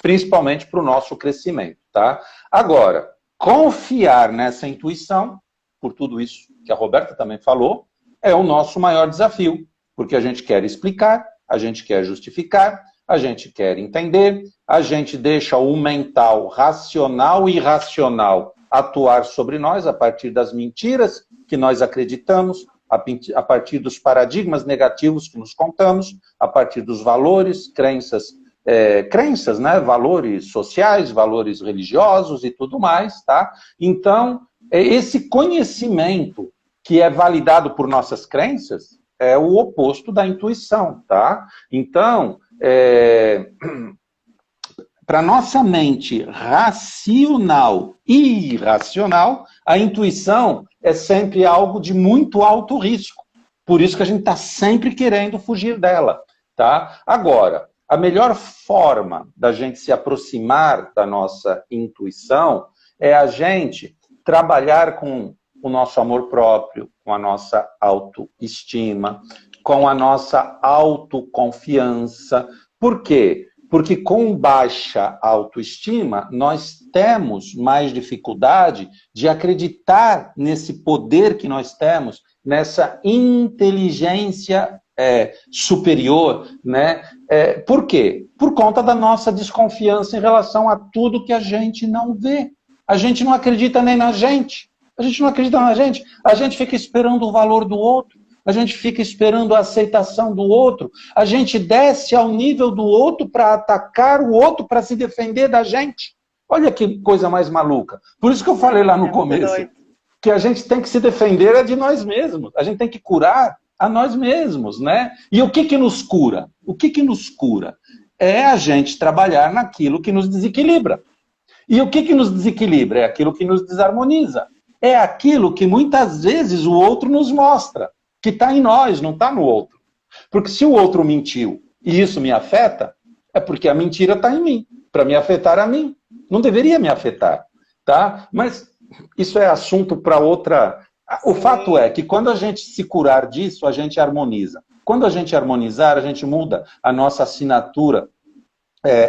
principalmente para o nosso crescimento, tá? Agora, confiar nessa intuição, por tudo isso que a Roberta também falou, é o nosso maior desafio, porque a gente quer explicar, a gente quer justificar, a gente quer entender, a gente deixa o mental racional e irracional atuar sobre nós a partir das mentiras que nós acreditamos, a partir dos paradigmas negativos que nos contamos, a partir dos valores, crenças, né? Valores sociais, valores religiosos e tudo mais, tá? Então, esse conhecimento que é validado por nossas crenças é o oposto da intuição, tá? Então, para nossa mente racional e irracional, a intuição é sempre algo de muito alto risco. Por isso que a gente está sempre querendo fugir dela. Tá? Agora, a melhor forma da gente se aproximar da nossa intuição é a gente trabalhar com o nosso amor próprio, com a nossa autoestima, com a nossa autoconfiança. Por quê? Porque com baixa autoestima, nós temos mais dificuldade de acreditar nesse poder que nós temos, nessa inteligência superior, né? Por quê? Por conta da nossa desconfiança em relação a tudo que a gente não vê. A gente não acredita nem na gente. A gente não acredita na gente. A gente fica esperando o valor do outro. A gente fica esperando a aceitação do outro. A gente desce ao nível do outro para atacar o outro, para se defender da gente. Olha que coisa mais maluca. Por isso que eu falei lá no começo, que a gente tem que se defender de nós mesmos. A gente tem que curar a nós mesmos, né? E o que que nos cura? O que que nos cura? É a gente trabalhar naquilo que nos desequilibra. E o que que nos desequilibra? É aquilo que nos desarmoniza. É aquilo que muitas vezes o outro nos mostra, que está em nós, não está no outro. Porque se o outro mentiu e isso me afeta, é porque a mentira está em mim, para me afetar a mim. Não deveria me afetar, tá? Mas isso é assunto para outra... O fato é que quando a gente se curar disso, a gente harmoniza. Quando a gente harmonizar, a gente muda a nossa assinatura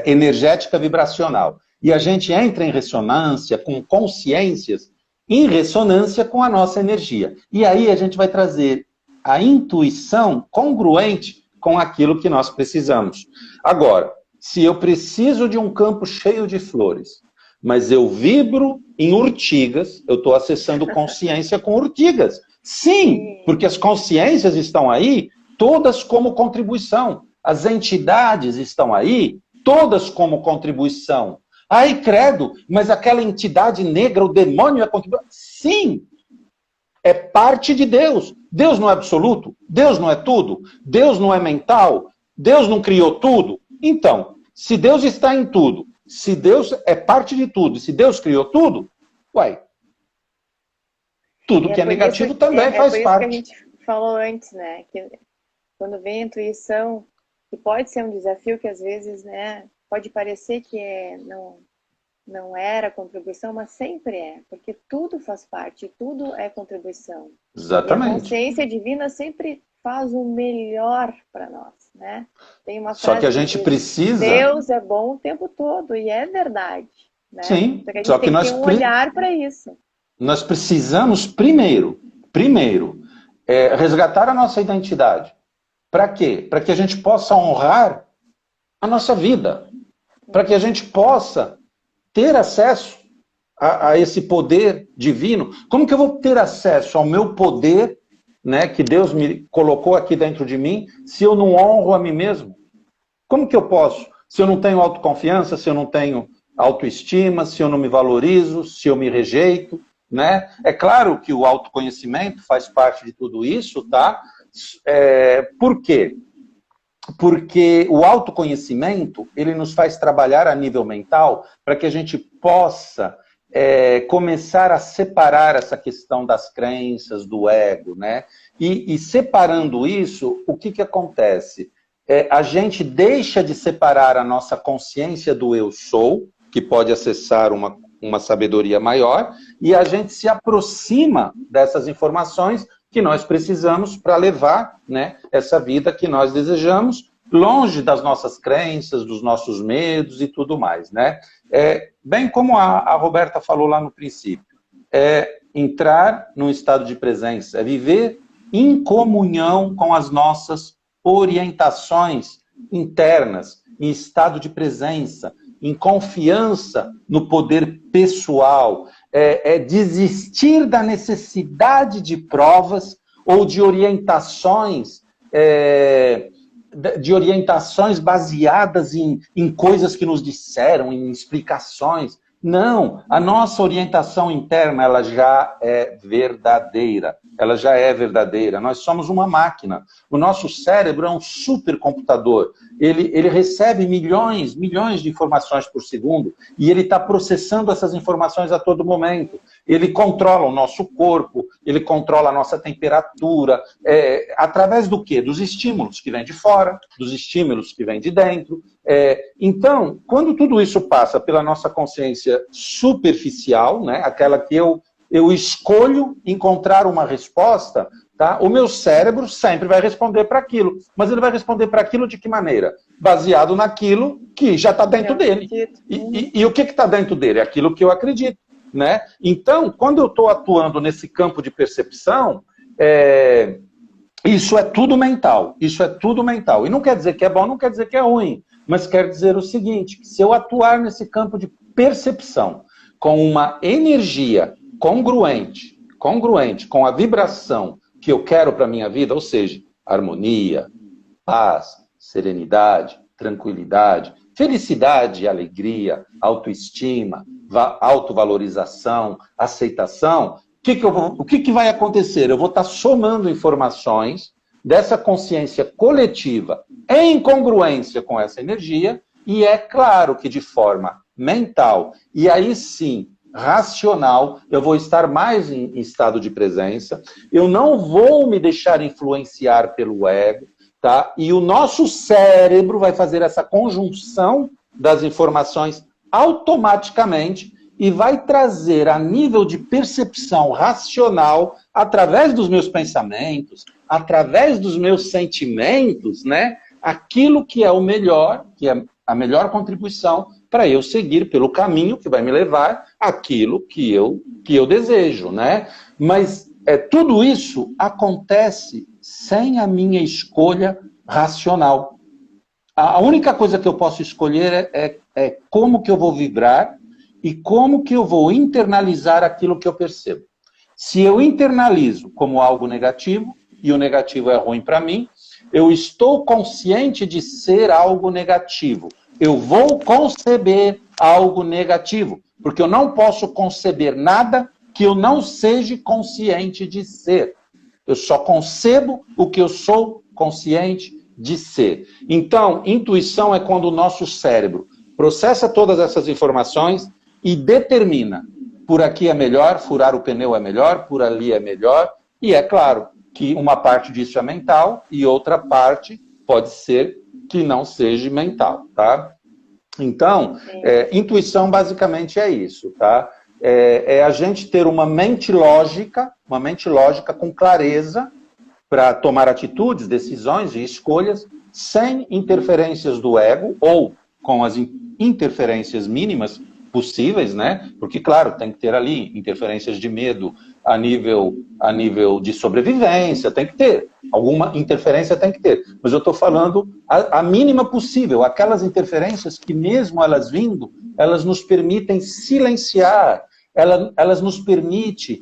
energética vibracional. E a gente entra em ressonância com consciências em ressonância com a nossa energia. E aí a gente vai trazer a intuição congruente com aquilo que nós precisamos. Agora, se eu preciso de um campo cheio de flores, mas eu vibro em urtigas, eu estou acessando consciência com urtigas. Sim, porque as consciências estão aí, todas como contribuição. As entidades estão aí, todas como contribuição. Ai, credo, mas aquela entidade negra, o demônio é contribuição. Sim, é parte de Deus. Deus não é absoluto, Deus não é tudo, Deus não é mental, Deus não criou tudo. Então, se Deus está em tudo, se Deus é parte de tudo, se Deus criou tudo, uai, tudo que é negativo também faz parte. É por isso que a gente falou antes, né? Que quando vem a intuição, que pode ser um desafio que às vezes, né, pode parecer que não era contribuição, mas sempre é, porque tudo faz parte, tudo é contribuição. Exatamente. E a consciência divina sempre faz o melhor para nós, né? Tem uma frase só que a gente precisa... Deus é bom o tempo todo, e é verdade. Né? Sim, só que a gente só que tem nós que ter um olhar para isso. Nós precisamos primeiro, resgatar a nossa identidade. Para quê? Para que a gente possa honrar a nossa vida. Para que a gente possa ter acesso a esse poder divino. Como que eu vou ter acesso ao meu poder, né, que Deus me colocou aqui dentro de mim, se eu não honro a mim mesmo? Como que eu posso? Se eu não tenho autoconfiança, se eu não tenho autoestima, se eu não me valorizo, se eu me rejeito, né? É claro que o autoconhecimento faz parte de tudo isso, tá? Por quê? Porque o autoconhecimento, ele nos faz trabalhar a nível mental para que a gente possa começar a separar essa questão das crenças, do ego, né? E separando isso, o que acontece? A gente deixa de separar a nossa consciência do eu sou, que pode acessar uma sabedoria maior, e a gente se aproxima dessas informações que nós precisamos para levar, né, essa vida que nós desejamos, longe das nossas crenças, dos nossos medos e tudo mais, né? Bem como a Roberta falou lá no princípio, entrar num estado de presença, viver em comunhão com as nossas orientações internas, em estado de presença, em confiança no poder pessoal, desistir da necessidade de provas ou de orientações baseadas em coisas que nos disseram, em explicações. Não, a nossa orientação interna, ela já é verdadeira. Ela já é verdadeira. Nós somos uma máquina. O nosso cérebro é um supercomputador. Ele recebe milhões de informações por segundo e ele está processando essas informações a todo momento. Ele controla o nosso corpo, ele controla a nossa temperatura, através do quê? Dos estímulos que vêm de fora, dos estímulos que vêm de dentro. Então, quando tudo isso passa pela nossa consciência superficial, né, aquela que eu escolho encontrar uma resposta, tá? O meu cérebro sempre vai responder para aquilo. Mas ele vai responder para aquilo de que maneira? Baseado naquilo que já está dentro dele. E o que está dentro dele? Aquilo que eu acredito. Né? Então, quando eu estou atuando nesse campo de percepção, isso é tudo mental. Isso é tudo mental. E não quer dizer que é bom, não quer dizer que é ruim. Mas quer dizer o seguinte, que se eu atuar nesse campo de percepção com uma energia congruente com a vibração que eu quero para a minha vida, ou seja, harmonia, paz, serenidade, tranquilidade, felicidade e alegria, autoestima, autovalorização, aceitação, o que vai acontecer? Eu vou estar somando informações dessa consciência coletiva em congruência com essa energia, e é claro que de forma mental, e aí sim, racional, eu vou estar mais em estado de presença, eu não vou me deixar influenciar pelo ego, tá? E o nosso cérebro vai fazer essa conjunção das informações automaticamente e vai trazer a nível de percepção racional, através dos meus pensamentos, através dos meus sentimentos, né? Aquilo que é o melhor, que é a melhor contribuição para eu seguir pelo caminho que vai me levar àquilo que eu desejo, né? Mas tudo isso acontece sem a minha escolha racional. A única coisa que eu posso escolher é como que eu vou vibrar e como que eu vou internalizar aquilo que eu percebo. Se eu internalizo como algo negativo, e o negativo é ruim para mim, eu estou consciente de ser algo negativo. Eu vou conceber algo negativo, porque eu não posso conceber nada que eu não seja consciente de ser. Eu só concebo o que eu sou consciente de ser. Então, intuição é quando o nosso cérebro processa todas essas informações e determina, por aqui é melhor, furar o pneu é melhor, por ali é melhor, e é claro que uma parte disso é mental e outra parte pode ser que não seja mental, tá? Então, intuição basicamente é isso, tá? É a gente ter uma mente lógica com clareza para tomar atitudes, decisões e escolhas sem interferências do ego ou com as interferências mínimas possíveis, né? Porque, claro, tem que ter ali interferências de medo a nível de sobrevivência, tem que ter. Alguma interferência tem que ter. Mas eu estou falando a mínima possível, aquelas interferências que mesmo elas vindo, elas nos permitem silenciar, elas nos permitem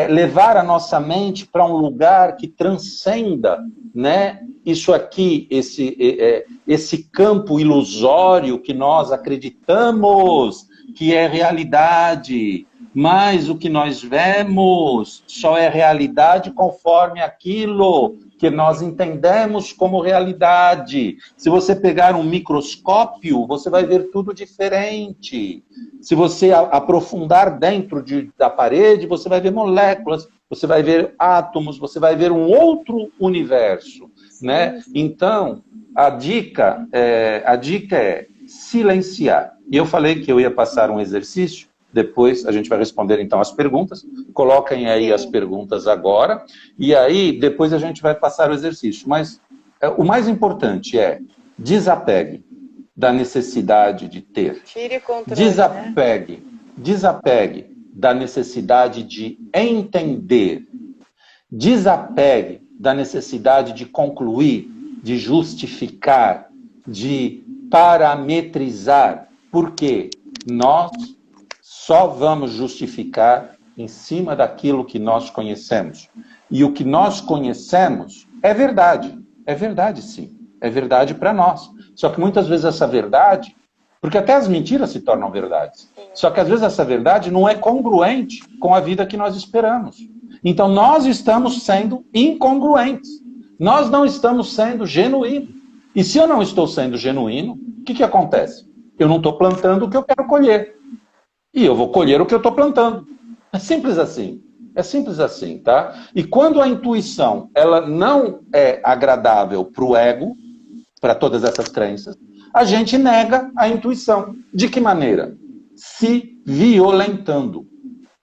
levar a nossa mente para um lugar que transcenda, né? Isso aqui, esse campo ilusório que nós acreditamos que é realidade, mas o que nós vemos só é realidade conforme aquilo que nós entendemos como realidade. Se você pegar um microscópio, você vai ver tudo diferente. Se você aprofundar dentro da parede, você vai ver moléculas, você vai ver átomos, você vai ver um outro universo, né? Então, a dica é silenciar. E eu falei que eu ia passar um exercício, depois a gente vai responder então as perguntas. Coloquem aí as perguntas agora, e aí depois a gente vai passar o exercício. Mas o mais importante é desapegue da necessidade de ter. Tire controle, desapegue da necessidade de entender. Desapegue da necessidade de concluir, de justificar, de parametrizar. Porque nós só vamos justificar em cima daquilo que nós conhecemos. E o que nós conhecemos é verdade. É verdade, sim. É verdade para nós. Só que muitas vezes essa verdade Porque até as mentiras se tornam verdades. Só que às vezes essa verdade não é congruente com a vida que nós esperamos. Então nós estamos sendo incongruentes. Nós não estamos sendo genuínos. E se eu não estou sendo genuíno, o que acontece? Eu não estou plantando o que eu quero colher. E eu vou colher o que eu estou plantando. É simples assim. É simples assim, tá? E quando a intuição ela não é agradável para o ego, para todas essas crenças, a gente nega a intuição. De que maneira? Se violentando.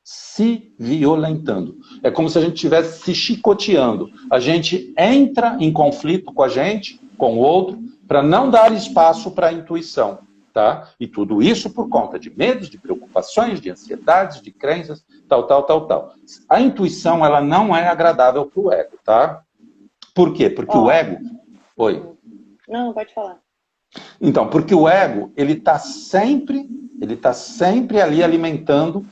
Se violentando. É como se a gente estivesse se chicoteando. A gente entra em conflito com a gente, com o outro, para não dar espaço para a intuição. Tá? E tudo isso por conta de medos, de preocupações, de ansiedades, de crenças, tal. A intuição, ela não é agradável para o ego, tá? Por quê? Porque o ego... Oi. Não, pode falar. Então, porque o ego, ele está sempre ali alimentando,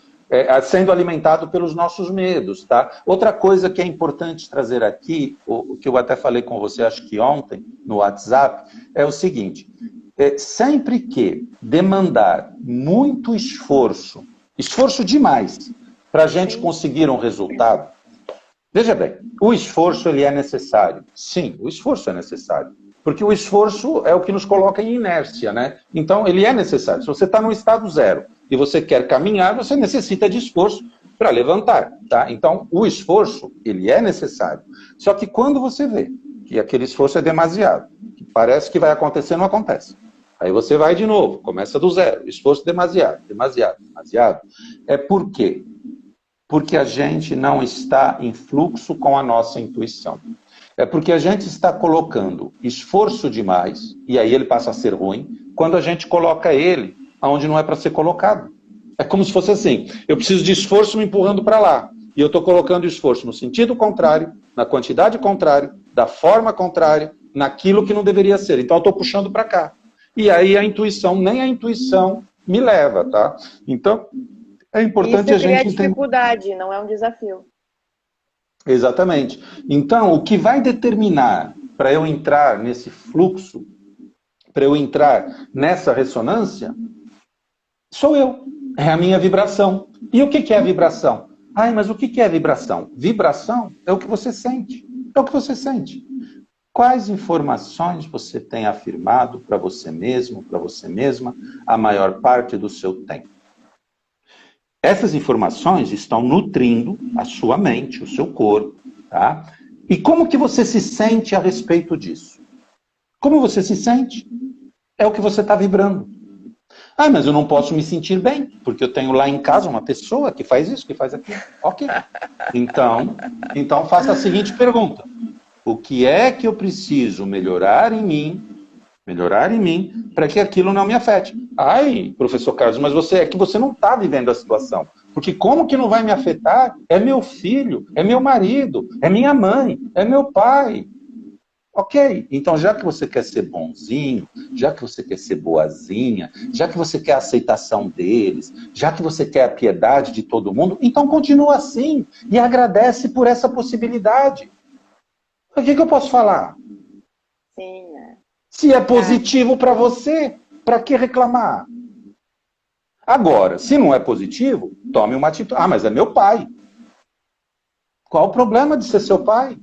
sendo alimentado pelos nossos medos, tá? Outra coisa que é importante trazer aqui, o que eu até falei com você, acho que ontem, no WhatsApp, é o seguinte... sempre que demandar muito esforço demais, para a gente conseguir um resultado, veja bem, o esforço ele é necessário. Sim, o esforço é necessário. Porque o esforço é o que nos coloca em inércia, né? Então, ele é necessário. Se você está no estado zero e você quer caminhar, você necessita de esforço para levantar, tá? Então, o esforço, ele é necessário. Só que quando você vê que aquele esforço é demasiado, que parece que vai acontecer, não acontece. Aí você vai de novo, começa do zero. Esforço demasiado. É por quê? Porque a gente não está em fluxo com a nossa intuição. É porque a gente está colocando esforço demais, e aí ele passa a ser ruim, quando a gente coloca ele onde não é para ser colocado. É como se fosse assim, eu preciso de esforço me empurrando para lá, e eu estou colocando esforço no sentido contrário, na quantidade contrária, da forma contrária, naquilo que não deveria ser. Então eu estou puxando para cá. E aí nem a intuição me leva, tá? Então, é importante a gente entender... Isso é dificuldade, não é um desafio. Exatamente. Então, o que vai determinar para eu entrar nesse fluxo, para eu entrar nessa ressonância, sou eu. É a minha vibração. E o que é a vibração? Ai, mas o que é vibração? Vibração é o que você sente. É o que você sente. Quais informações você tem afirmado para você mesmo, para você mesma, a maior parte do seu tempo? Essas informações estão nutrindo a sua mente, o seu corpo, tá? E como que você se sente a respeito disso? Como você se sente? É o que você está vibrando. Ah, mas eu não posso me sentir bem, porque eu tenho lá em casa uma pessoa que faz isso, que faz aquilo. Ok. Então faça a seguinte pergunta. O que é que eu preciso melhorar em mim, para que aquilo não me afete? Ai, professor Carlos, mas é que você não está vivendo a situação. Porque como que não vai me afetar? É meu filho, é meu marido, é minha mãe, é meu pai. Ok, então já que você quer ser bonzinho, já que você quer ser boazinha, já que você quer a aceitação deles, já que você quer a piedade de todo mundo, então continua assim e agradece por essa possibilidade. O que eu posso falar? Sim, né? Se é positivo para você, para que reclamar? Agora, se não é positivo, tome uma atitude. Ah, mas é meu pai. Qual o problema de ser seu pai?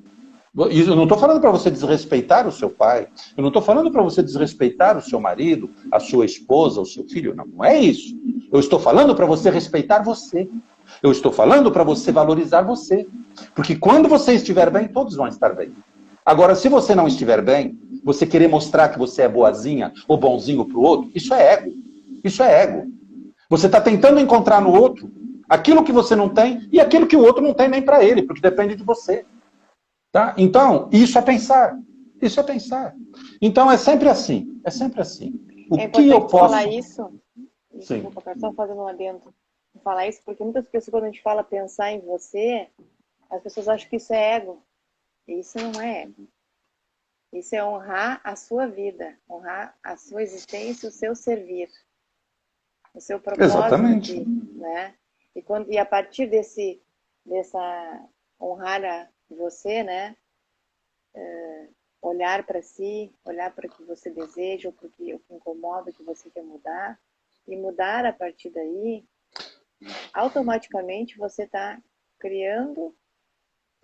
Eu não estou falando para você desrespeitar o seu pai. Eu não estou falando para você desrespeitar o seu marido, a sua esposa, o seu filho. Não, não é isso. Eu estou falando para você respeitar você. Eu estou falando para você valorizar você. Porque quando você estiver bem, todos vão estar bem. Agora, se você não estiver bem, você querer mostrar que você é boazinha ou bonzinho para o outro, isso é ego. Isso é ego. Você está tentando encontrar no outro aquilo que você não tem e aquilo que o outro não tem nem para ele, porque depende de você. Tá? Então, isso é pensar. Isso é pensar. Então, é sempre assim. É sempre assim. O que eu posso... falar isso. Desculpa, cara, só fazendo um adendo. Falar isso, porque muitas pessoas, quando a gente fala pensar em você, as pessoas acham que isso é ego. E isso não é ego. Isso é honrar a sua vida, honrar a sua existência, o seu servir, o seu propósito. Exatamente. Né? E a partir dessa honrar a você, né? olhar para si, olhar para o que você deseja, ou para o que incomoda, o que você quer mudar, e mudar a partir daí, automaticamente você está criando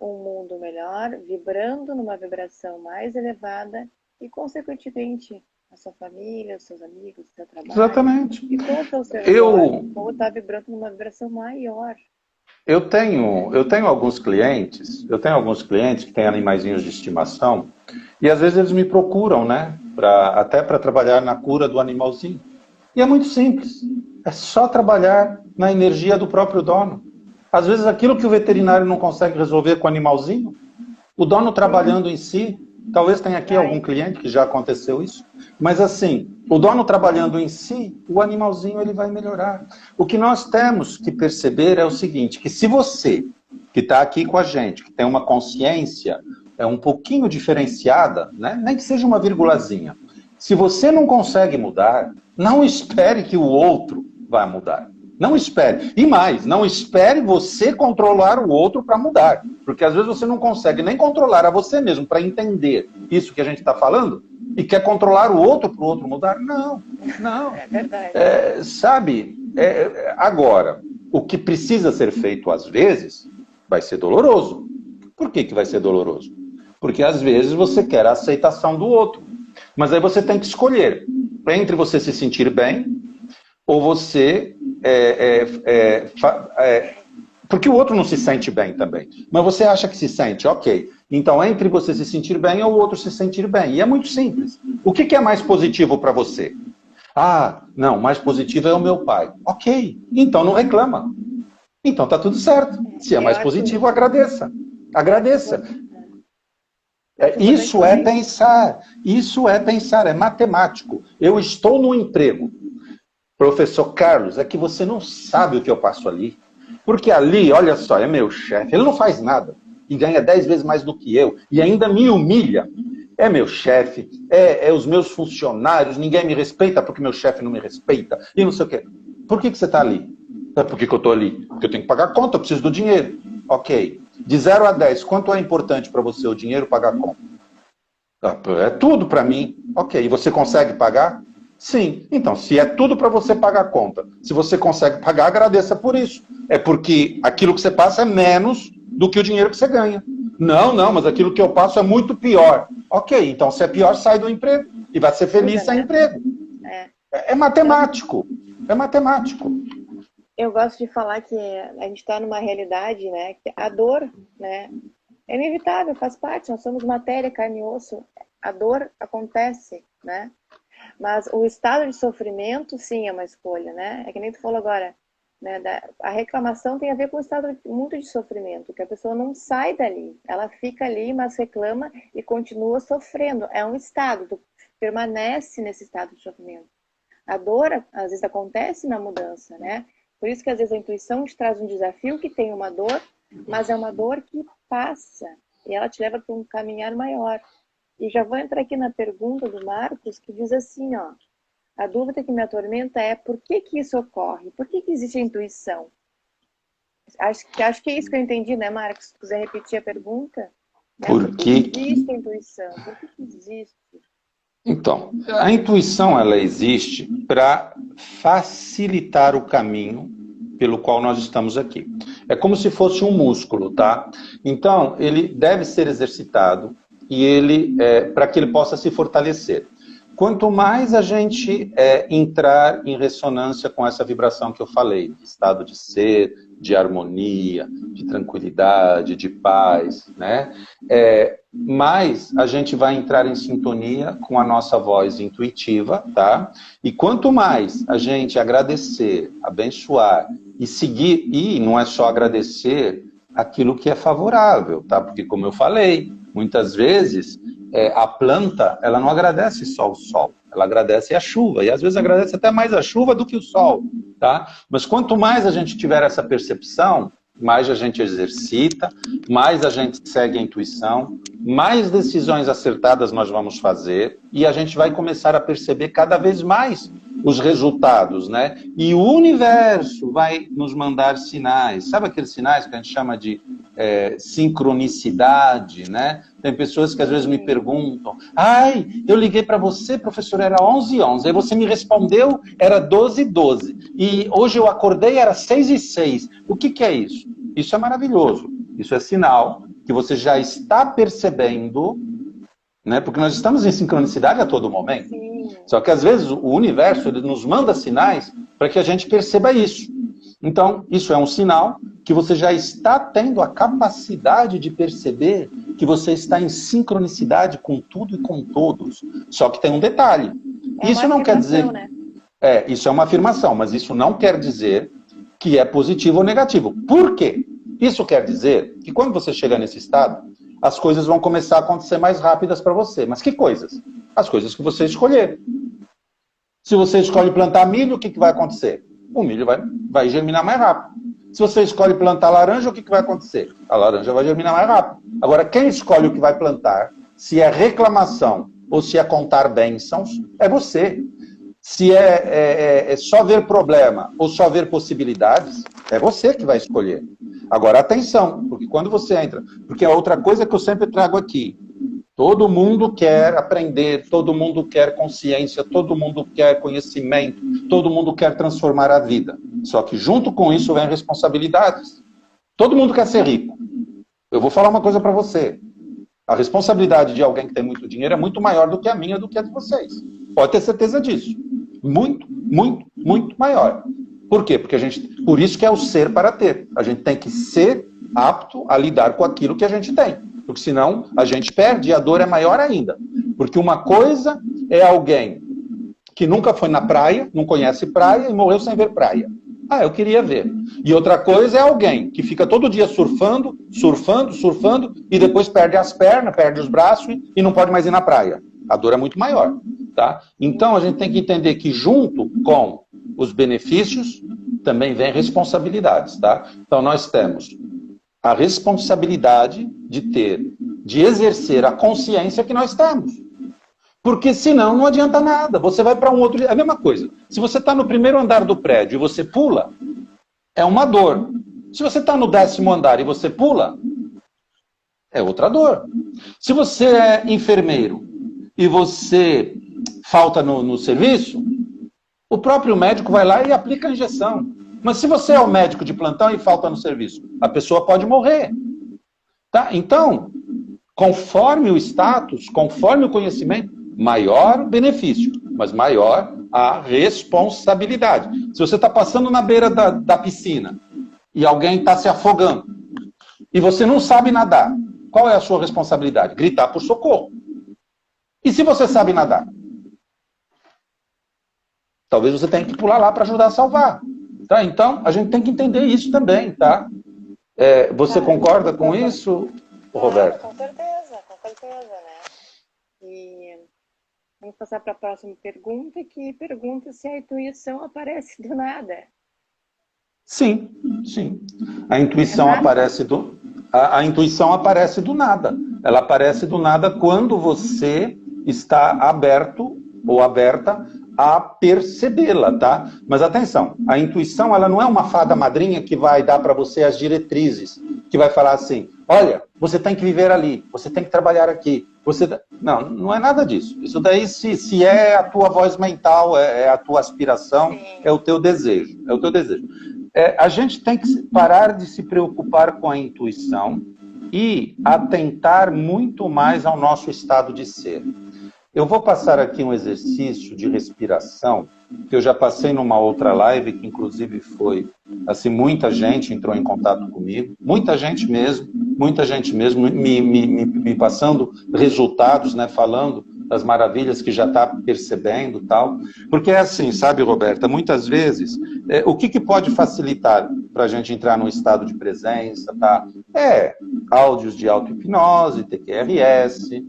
um mundo melhor, vibrando numa vibração mais elevada e, consequentemente, a sua família, os seus amigos, o seu trabalho, Exatamente. e todo o seu Eu, redor vão estar vibrando numa vibração maior. eu tenho alguns clientes, que têm animaizinhos de estimação, e às vezes eles me procuram, né, até para trabalhar na cura do animalzinho. E é muito simples, é só trabalhar na energia do próprio dono. Às vezes aquilo que o veterinário não consegue resolver com o animalzinho, o dono trabalhando em si, talvez tenha aqui algum cliente que já aconteceu isso, mas assim, o dono trabalhando em si, o animalzinho ele vai melhorar. O que nós temos que perceber é o seguinte, que se você, que está aqui com a gente, que tem uma consciência um pouquinho diferenciada, né? Nem que seja uma virgulazinha, se você não consegue mudar, não espere que o outro vá mudar. Não espere. E mais, não espere você controlar o outro para mudar. Porque às vezes você não consegue nem controlar a você mesmo para entender isso que a gente está falando e quer controlar o outro para o outro mudar. Não, não. É verdade. Sabe, agora, o que precisa ser feito às vezes vai ser doloroso. Por que vai ser doloroso? Porque às vezes você quer a aceitação do outro. Mas aí você tem que escolher entre você se sentir bem ou você... porque o outro não se sente bem também. Mas você acha que se sente, ok. Então, entre você se sentir bem ou o outro se sentir bem. E é muito simples. O que é mais positivo para você? Ah, não, mais positivo é o meu pai. Ok, então não reclama. Então tá tudo certo. Se é mais positivo, agradeça. Agradeça. Isso é pensar. Isso é pensar, é matemático. Eu estou no emprego. Professor Carlos, é que você não sabe o que eu passo ali. Porque ali, olha só, é meu chefe. Ele não faz nada. E ganha 10 vezes mais do que eu. E ainda me humilha. É meu chefe. É os meus funcionários. Ninguém me respeita porque meu chefe não me respeita. E não sei o quê. Por que você está ali? Por que eu estou ali? Porque eu tenho que pagar a conta, eu preciso do dinheiro. Ok. De 0 a 10, quanto é importante para você o dinheiro pagar a conta? É tudo para mim. Ok. E você consegue pagar? Sim. Então, se é tudo para você pagar a conta, se você consegue pagar, agradeça por isso. É porque aquilo que você passa é menos do que o dinheiro que você ganha. Não, mas aquilo que eu passo é muito pior. Ok, então se é pior, sai do emprego. E vai ser feliz sem emprego. É matemático. É matemático. Eu gosto de falar que a gente está numa realidade, né, que a dor, né, é inevitável, faz parte, nós somos matéria, carne e osso. A dor acontece, né? Mas o estado de sofrimento, sim, é uma escolha, né? É que nem tu falou agora, né? A reclamação tem a ver com um estado muito de sofrimento, que a pessoa não sai dali. Ela fica ali, mas reclama e continua sofrendo. É um estado, tu permanece nesse estado de sofrimento. A dor, às vezes, acontece na mudança, né? Por isso que, às vezes, a intuição te traz um desafio que tem uma dor, mas é uma dor que passa e ela te leva para um caminhar maior. E já vou entrar aqui na pergunta do Marcos, que diz assim, ó, a dúvida que me atormenta é por que isso ocorre? Por que existe a intuição? Acho que é isso que eu entendi, né, Marcos? Se quiser repetir a pergunta. Né? Por que existe a intuição? Por que existe? Então, a intuição, ela existe para facilitar o caminho pelo qual nós estamos aqui. É como se fosse um músculo, tá? Então, ele deve ser exercitado e ele para que ele possa se fortalecer. Quanto mais a gente entrar em ressonância com essa vibração que eu falei, de estado de ser, de harmonia, de tranquilidade, de paz, né? Mais a gente vai entrar em sintonia com a nossa voz intuitiva, tá? E quanto mais a gente agradecer, abençoar e seguir, e não é só agradecer aquilo que é favorável, tá? Porque como eu falei, muitas vezes a planta, ela não agradece só o sol, ela agradece a chuva, e às vezes agradece até mais a chuva do que o sol, tá? Mas quanto mais a gente tiver essa percepção, mais a gente exercita, mais a gente segue a intuição, mais decisões acertadas nós vamos fazer, e a gente vai começar a perceber cada vez mais os resultados, né? E o universo vai nos mandar sinais. Sabe aqueles sinais que a gente chama de sincronicidade, né? Tem pessoas que às vezes me perguntam, ai, eu liguei para você, professor, era 11h11, aí você me respondeu, era 12h12, e hoje eu acordei, era 6h06. O que é isso? Isso é maravilhoso. Isso é sinal que você já está percebendo, né? Porque nós estamos em sincronicidade a todo momento. Sim. Só que às vezes o universo ele nos manda sinais para que a gente perceba isso. Então, isso é um sinal que você já está tendo a capacidade de perceber que você está em sincronicidade com tudo e com todos. Só que tem um detalhe. Isso não quer dizer... né? Isso é uma afirmação, mas isso não quer dizer que é positivo ou negativo. Por quê? Isso quer dizer que quando você chega nesse estado, as coisas vão começar a acontecer mais rápidas para você. Mas que coisas? As coisas que você escolher. Se você escolhe plantar milho, o que vai acontecer? O milho vai germinar mais rápido. Se você escolhe plantar laranja, o que vai acontecer? A laranja vai germinar mais rápido. Agora, quem escolhe o que vai plantar, se é reclamação ou se é contar bênçãos, é você. Se é só ver problema ou só ver possibilidades, é você que vai escolher. Agora, atenção, porque quando você entra... Porque a outra coisa que eu sempre trago aqui, todo mundo quer aprender, todo mundo quer consciência, todo mundo quer conhecimento, todo mundo quer transformar a vida. Só que junto com isso vem responsabilidades. Todo mundo quer ser rico. Eu vou falar uma coisa para você. A responsabilidade de alguém que tem muito dinheiro é muito maior do que a minha, do que a de vocês. Pode ter certeza disso. Muito, muito, muito maior. Por quê? Porque por isso que é o ser para ter. A gente tem que ser apto a lidar com aquilo que a gente tem. Porque senão a gente perde e a dor é maior ainda. Porque uma coisa é alguém que nunca foi na praia, não conhece praia e morreu sem ver praia. Ah, eu queria ver. E outra coisa é alguém que fica todo dia surfando, surfando, surfando e depois perde as pernas, perde os braços e não pode mais ir na praia. A dor é muito maior. Tá? Então a gente tem que entender que junto com os benefícios também vem responsabilidades. Tá? Então nós temos a responsabilidade de exercer a consciência que nós temos. Porque senão não adianta nada. Você vai para um outro... É a mesma coisa. Se você está no primeiro andar do prédio e você pula, é uma dor. Se você está no 10º andar e você pula, é outra dor. Se você é enfermeiro e você falta no serviço, o próprio médico vai lá e aplica a injeção. Mas se você é o médico de plantão e falta no serviço, a pessoa pode morrer. Tá? Então, conforme o status, conforme o conhecimento, maior o benefício, mas maior a responsabilidade. Se você está passando na beira da piscina e alguém está se afogando e você não sabe nadar, qual é a sua responsabilidade? Gritar por socorro. E se você sabe nadar? Talvez você tenha que pular lá para ajudar a salvar. Tá? Então, a gente tem que entender isso também, tá? Você concorda com isso, Roberto? Com certeza, né? E vamos passar para a próxima pergunta, que pergunta se a intuição aparece do nada. Sim, sim. A intuição aparece a intuição aparece do nada. Ela aparece do nada quando você está aberto ou aberta a percebê-la, tá? Mas atenção, a intuição ela não é uma fada madrinha que vai dar para você as diretrizes, que vai falar assim, olha, você tem que viver ali, você tem que trabalhar aqui. Não, não é nada disso. Isso daí, se é a tua voz mental, é a tua aspiração, sim, é o teu desejo. É o teu desejo. A gente tem que parar de se preocupar com a intuição e atentar muito mais ao nosso estado de ser. Eu vou passar aqui um exercício de respiração, que eu já passei numa outra live, que inclusive foi, assim, muita gente entrou em contato comigo, muita gente mesmo me passando resultados, né, falando das maravilhas que já está percebendo e tal. Porque é assim, sabe, Roberta, muitas vezes, o que pode facilitar para a gente entrar num estado de presença, tá? Áudios de auto-hipnose, TQRS,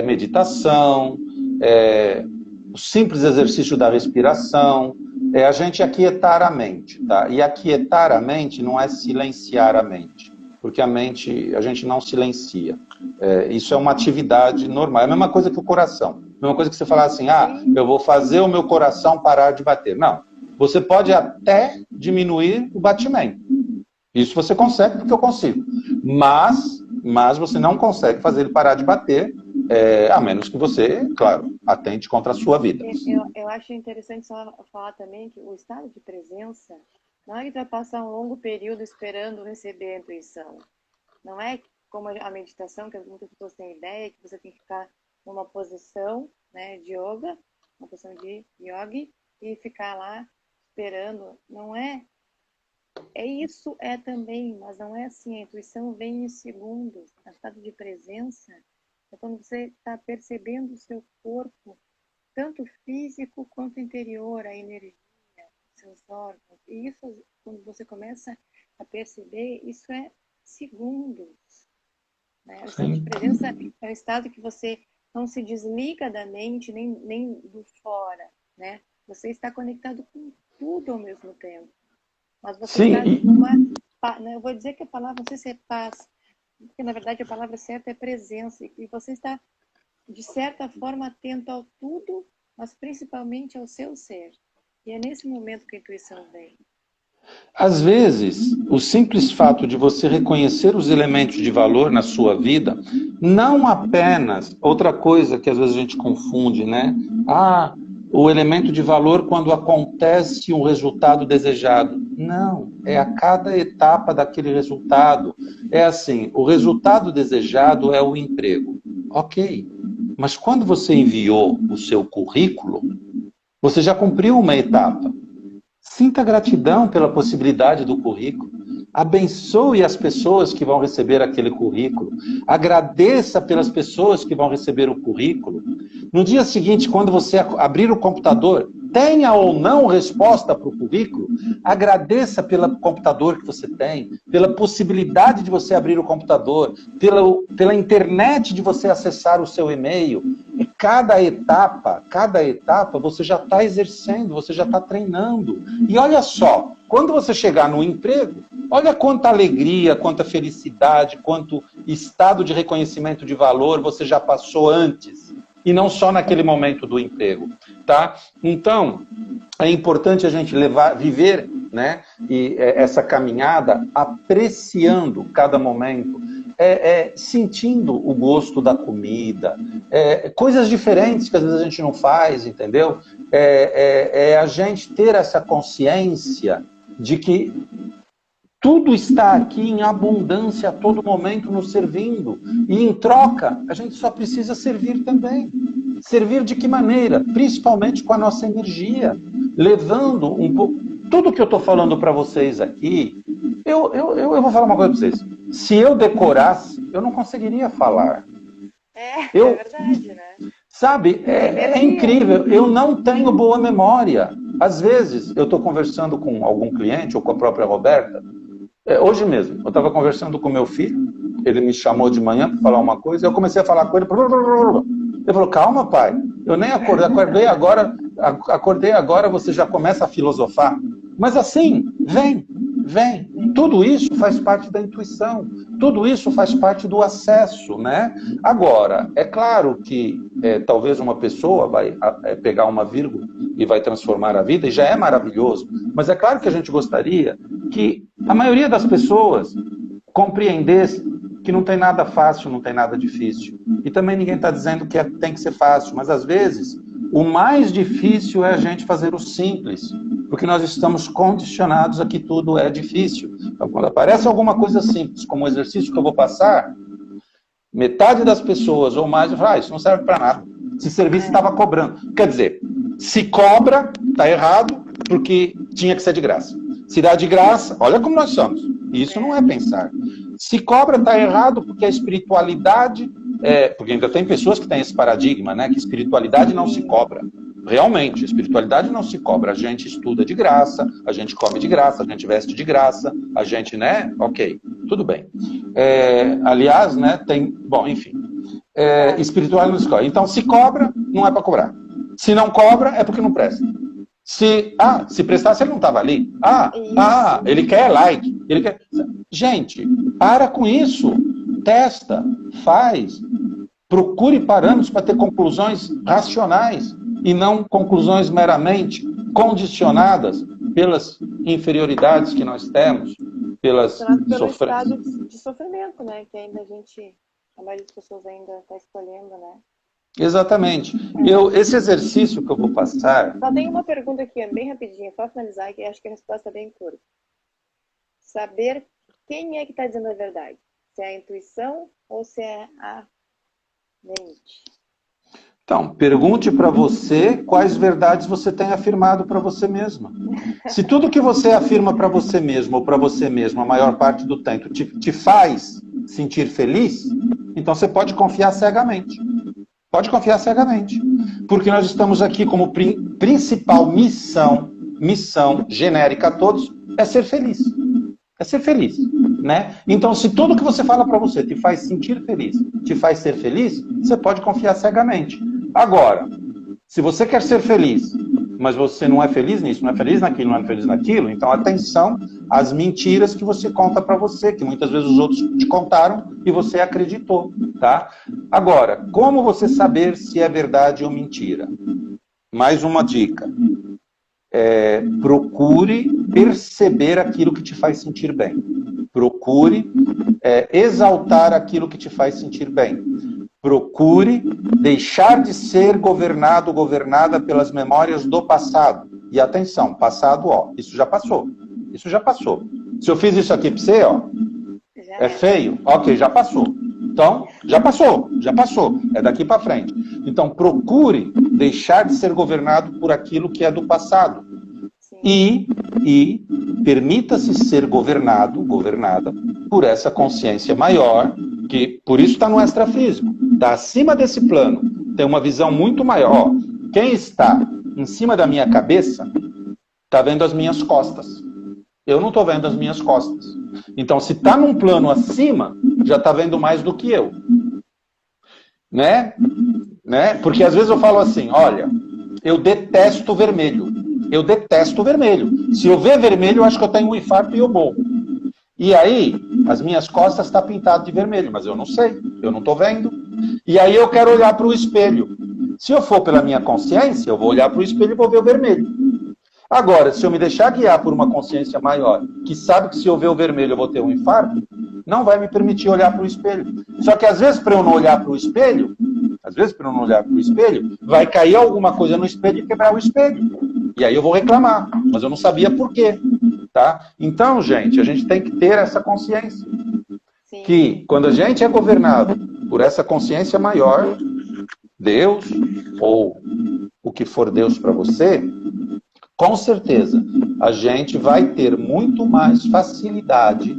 meditação, o simples exercício da respiração, a gente aquietar a mente, tá? E aquietar a mente não é silenciar a mente, porque a gente não silencia. Isso é uma atividade normal, é a mesma coisa que o coração. A mesma coisa que você falar assim, eu vou fazer o meu coração parar de bater. Não, você pode até diminuir o batimento. Isso você consegue, porque eu consigo. Mas mas você não consegue fazer ele parar de bater, a menos que você, claro, atente contra a sua vida. Eu acho interessante só falar também que o estado de presença não é que tu vai passar um longo período esperando receber a intuição. Não é como a meditação, que muitas pessoas têm ideia, que você tem que ficar numa posição, né, de yoga, uma posição de yogi, e ficar lá esperando. Não é. Isso também, mas não é assim. A intuição vem em segundos. O estado de presença é quando você está percebendo o seu corpo, tanto físico quanto interior, a energia, seus órgãos. E isso, quando você começa a perceber, isso é segundos. Né? O estado de presença é um estado que você não se desliga da mente, nem do fora. Né? Você está conectado com tudo ao mesmo tempo. Mas você está numa... Eu vou dizer que a palavra, não sei se é paz, porque na verdade a palavra certa é presença. E você está, de certa forma, atento ao tudo, mas principalmente ao seu ser. E é nesse momento que a intuição vem. Às vezes, o simples fato de você reconhecer os elementos de valor na sua vida, não apenas, outra coisa que às vezes a gente confunde, né? O elemento de valor quando acontece um resultado desejado. Não, é a cada etapa daquele resultado. É assim, o resultado desejado é o emprego. Ok, mas quando você enviou o seu currículo, você já cumpriu uma etapa. Sinta gratidão pela possibilidade do currículo. Abençoe as pessoas que vão receber aquele currículo. Agradeça pelas pessoas que vão receber o currículo. No dia seguinte, quando você abrir o computador, tenha ou não resposta para o currículo, agradeça pelo computador que você tem, pela possibilidade de você abrir o computador, pela internet de você acessar o seu e-mail. E cada etapa você já está exercendo, você já está treinando. E olha só, quando você chegar no emprego, olha quanta alegria, quanta felicidade, quanto estado de reconhecimento de valor você já passou antes. E não só naquele momento do emprego, tá? Então, é importante a gente viver, né, essa caminhada apreciando cada momento, sentindo o gosto da comida, coisas diferentes que às vezes a gente não faz, entendeu? A gente ter essa consciência de que tudo está aqui em abundância a todo momento nos servindo. E em troca, a gente só precisa servir também. Servir de que maneira? Principalmente com a nossa energia. Levando um pouco... Tudo que eu estou falando para vocês aqui, eu vou falar uma coisa para vocês. Se eu decorasse, eu não conseguiria falar. É verdade, né? Sabe, é incrível. Eu não tenho boa memória. Às vezes, eu estou conversando com algum cliente ou com a própria Roberta. Hoje mesmo, eu estava conversando com meu filho, ele me chamou de manhã para falar uma coisa, eu comecei a falar com ele, ele falou, calma pai, eu nem acordei agora, você já começa a filosofar. Mas assim, vem, tudo isso faz parte da intuição, tudo isso faz parte do acesso, né? Agora, é claro que talvez uma pessoa vai pegar uma vírgula e vai transformar a vida, e já é maravilhoso, mas é claro que a gente gostaria que a maioria das pessoas compreendesse que não tem nada fácil, não tem nada difícil. E também ninguém está dizendo que tem que ser fácil, mas às vezes o mais difícil é a gente fazer o simples, porque nós estamos condicionados a que tudo é difícil. Então, quando aparece alguma coisa simples, como o exercício que eu vou passar, metade das pessoas ou mais fala, isso não serve para nada. Esse serviço estava cobrando. Quer dizer, se cobra, está errado, porque tinha que ser de graça. Se dá de graça, olha como nós somos. Isso não é pensar. Se cobra, está errado, porque a espiritualidade... porque ainda tem pessoas que têm esse paradigma, né? Que espiritualidade não se cobra. Realmente, espiritualidade não se cobra. A gente estuda de graça, a gente come de graça, a gente veste de graça, a gente, né? Ok, tudo bem. Aliás, né? Tem... Bom, enfim. Espiritualidade não se cobra. Então, se cobra, não é para cobrar. Se não cobra, é porque não presta. Se prestasse, ele não estava ali. Ele quer like. Ele quer... Gente, para com isso. Testa, faz. Procure parâmetros para ter conclusões racionais e não conclusões meramente condicionadas pelas inferioridades que nós temos. pelas pelo estado de sofrimento, né? Que ainda a maioria das pessoas ainda está escolhendo, né? Exatamente. Esse exercício que eu vou passar... Só tem uma pergunta aqui, bem rapidinho, só finalizar, que acho que a resposta é bem curta. Saber quem é que está dizendo a verdade. Se é a intuição ou se é a mente. Então, pergunte para você quais verdades você tem afirmado para você mesma. Se tudo que você afirma para você mesmo ou para você mesma, a maior parte do tempo, te faz sentir feliz, então você pode confiar cegamente. Pode confiar cegamente. Porque nós estamos aqui como principal missão genérica a todos, é ser feliz. É ser feliz, né? Então, se tudo que você fala para você te faz sentir feliz, te faz ser feliz, você pode confiar cegamente. Agora, se você quer ser feliz, mas você não é feliz nisso, não é feliz naquilo, não é feliz naquilo, então atenção às mentiras que você conta para você, que muitas vezes os outros te contaram e você acreditou, tá? Agora, como você saber se é verdade ou mentira? Mais uma dica. Procure perceber aquilo que te faz sentir bem. Procure exaltar aquilo que te faz sentir bem. Procure deixar de ser governado, governada pelas memórias do passado. E atenção, passado, isso já passou. Isso já passou. Se eu fiz isso aqui para você, é feio? Ok, já passou. Então, já passou. É daqui para frente. Então, procure deixar de ser governado por aquilo que é do passado. E permita-se ser governado, governada, por essa consciência maior, que por isso está no extrafísico. Está acima desse plano. Tem uma visão muito maior. Quem está em cima da minha cabeça está vendo as minhas costas. Eu não estou vendo as minhas costas. Então, se está num plano acima, já está vendo mais do que eu. Né? Porque às vezes eu falo assim, olha, eu detesto vermelho. Eu detesto vermelho. Se eu ver vermelho, eu acho que eu tenho um infarto e eu morro. E aí, as minhas costas estão pintadas de vermelho, mas eu não sei, eu não estou vendo. E aí eu quero olhar para o espelho. Se eu for pela minha consciência, eu vou olhar para o espelho e vou ver o vermelho. Agora, se eu me deixar guiar por uma consciência maior, que sabe que se eu ver o vermelho eu vou ter um infarto, não vai me permitir olhar para o espelho. Só que às vezes, para eu não olhar para o espelho, vai cair alguma coisa no espelho e quebrar o espelho. E aí eu vou reclamar, mas eu não sabia por quê. Tá? Então, gente, a gente tem que ter essa consciência. Sim. Que quando a gente é governado por essa consciência maior, Deus, ou o que for Deus para você, com certeza, a gente vai ter muito mais facilidade,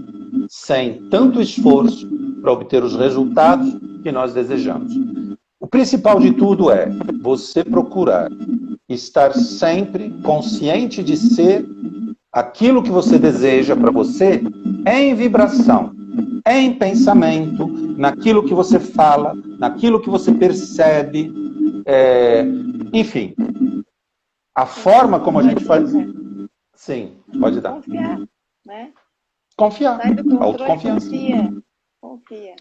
sem tanto esforço, para obter os resultados que nós desejamos. O principal de tudo é você procurar estar sempre consciente de ser aquilo que você deseja para você em vibração, em pensamento, naquilo que você fala, naquilo que você percebe, enfim. A forma como a gente faz... Sim, pode dar. Confiar, né? Confiar. Sai do controle, Autoconfiança. Confia.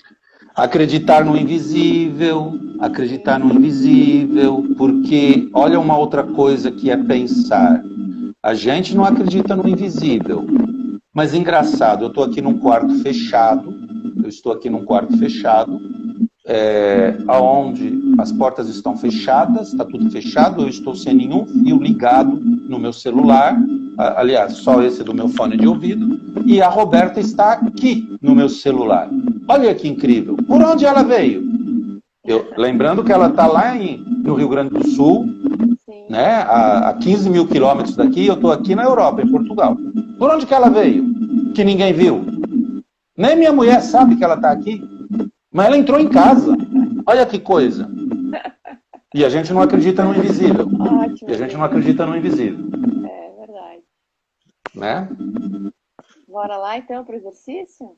Acreditar no invisível, porque olha uma outra coisa que é pensar. A gente não acredita no invisível. Mas engraçado, eu estou aqui num quarto fechado, onde as portas estão fechadas, está tudo fechado, eu estou sem nenhum fio ligado no meu celular, aliás, só esse do meu fone de ouvido, e a Roberta está aqui no meu celular. Olha que incrível. Por onde ela veio? Lembrando que ela está lá no Rio Grande do Sul, né, a 15 mil quilômetros daqui, eu estou aqui na Europa, em Portugal. Por onde que ela veio? Que ninguém viu. Nem minha mulher sabe que ela está aqui. Mas ela entrou em casa. Olha que coisa. E a gente não acredita no invisível. Ótimo. E a gente não acredita no invisível. É verdade. Né? Bora lá então para o exercício?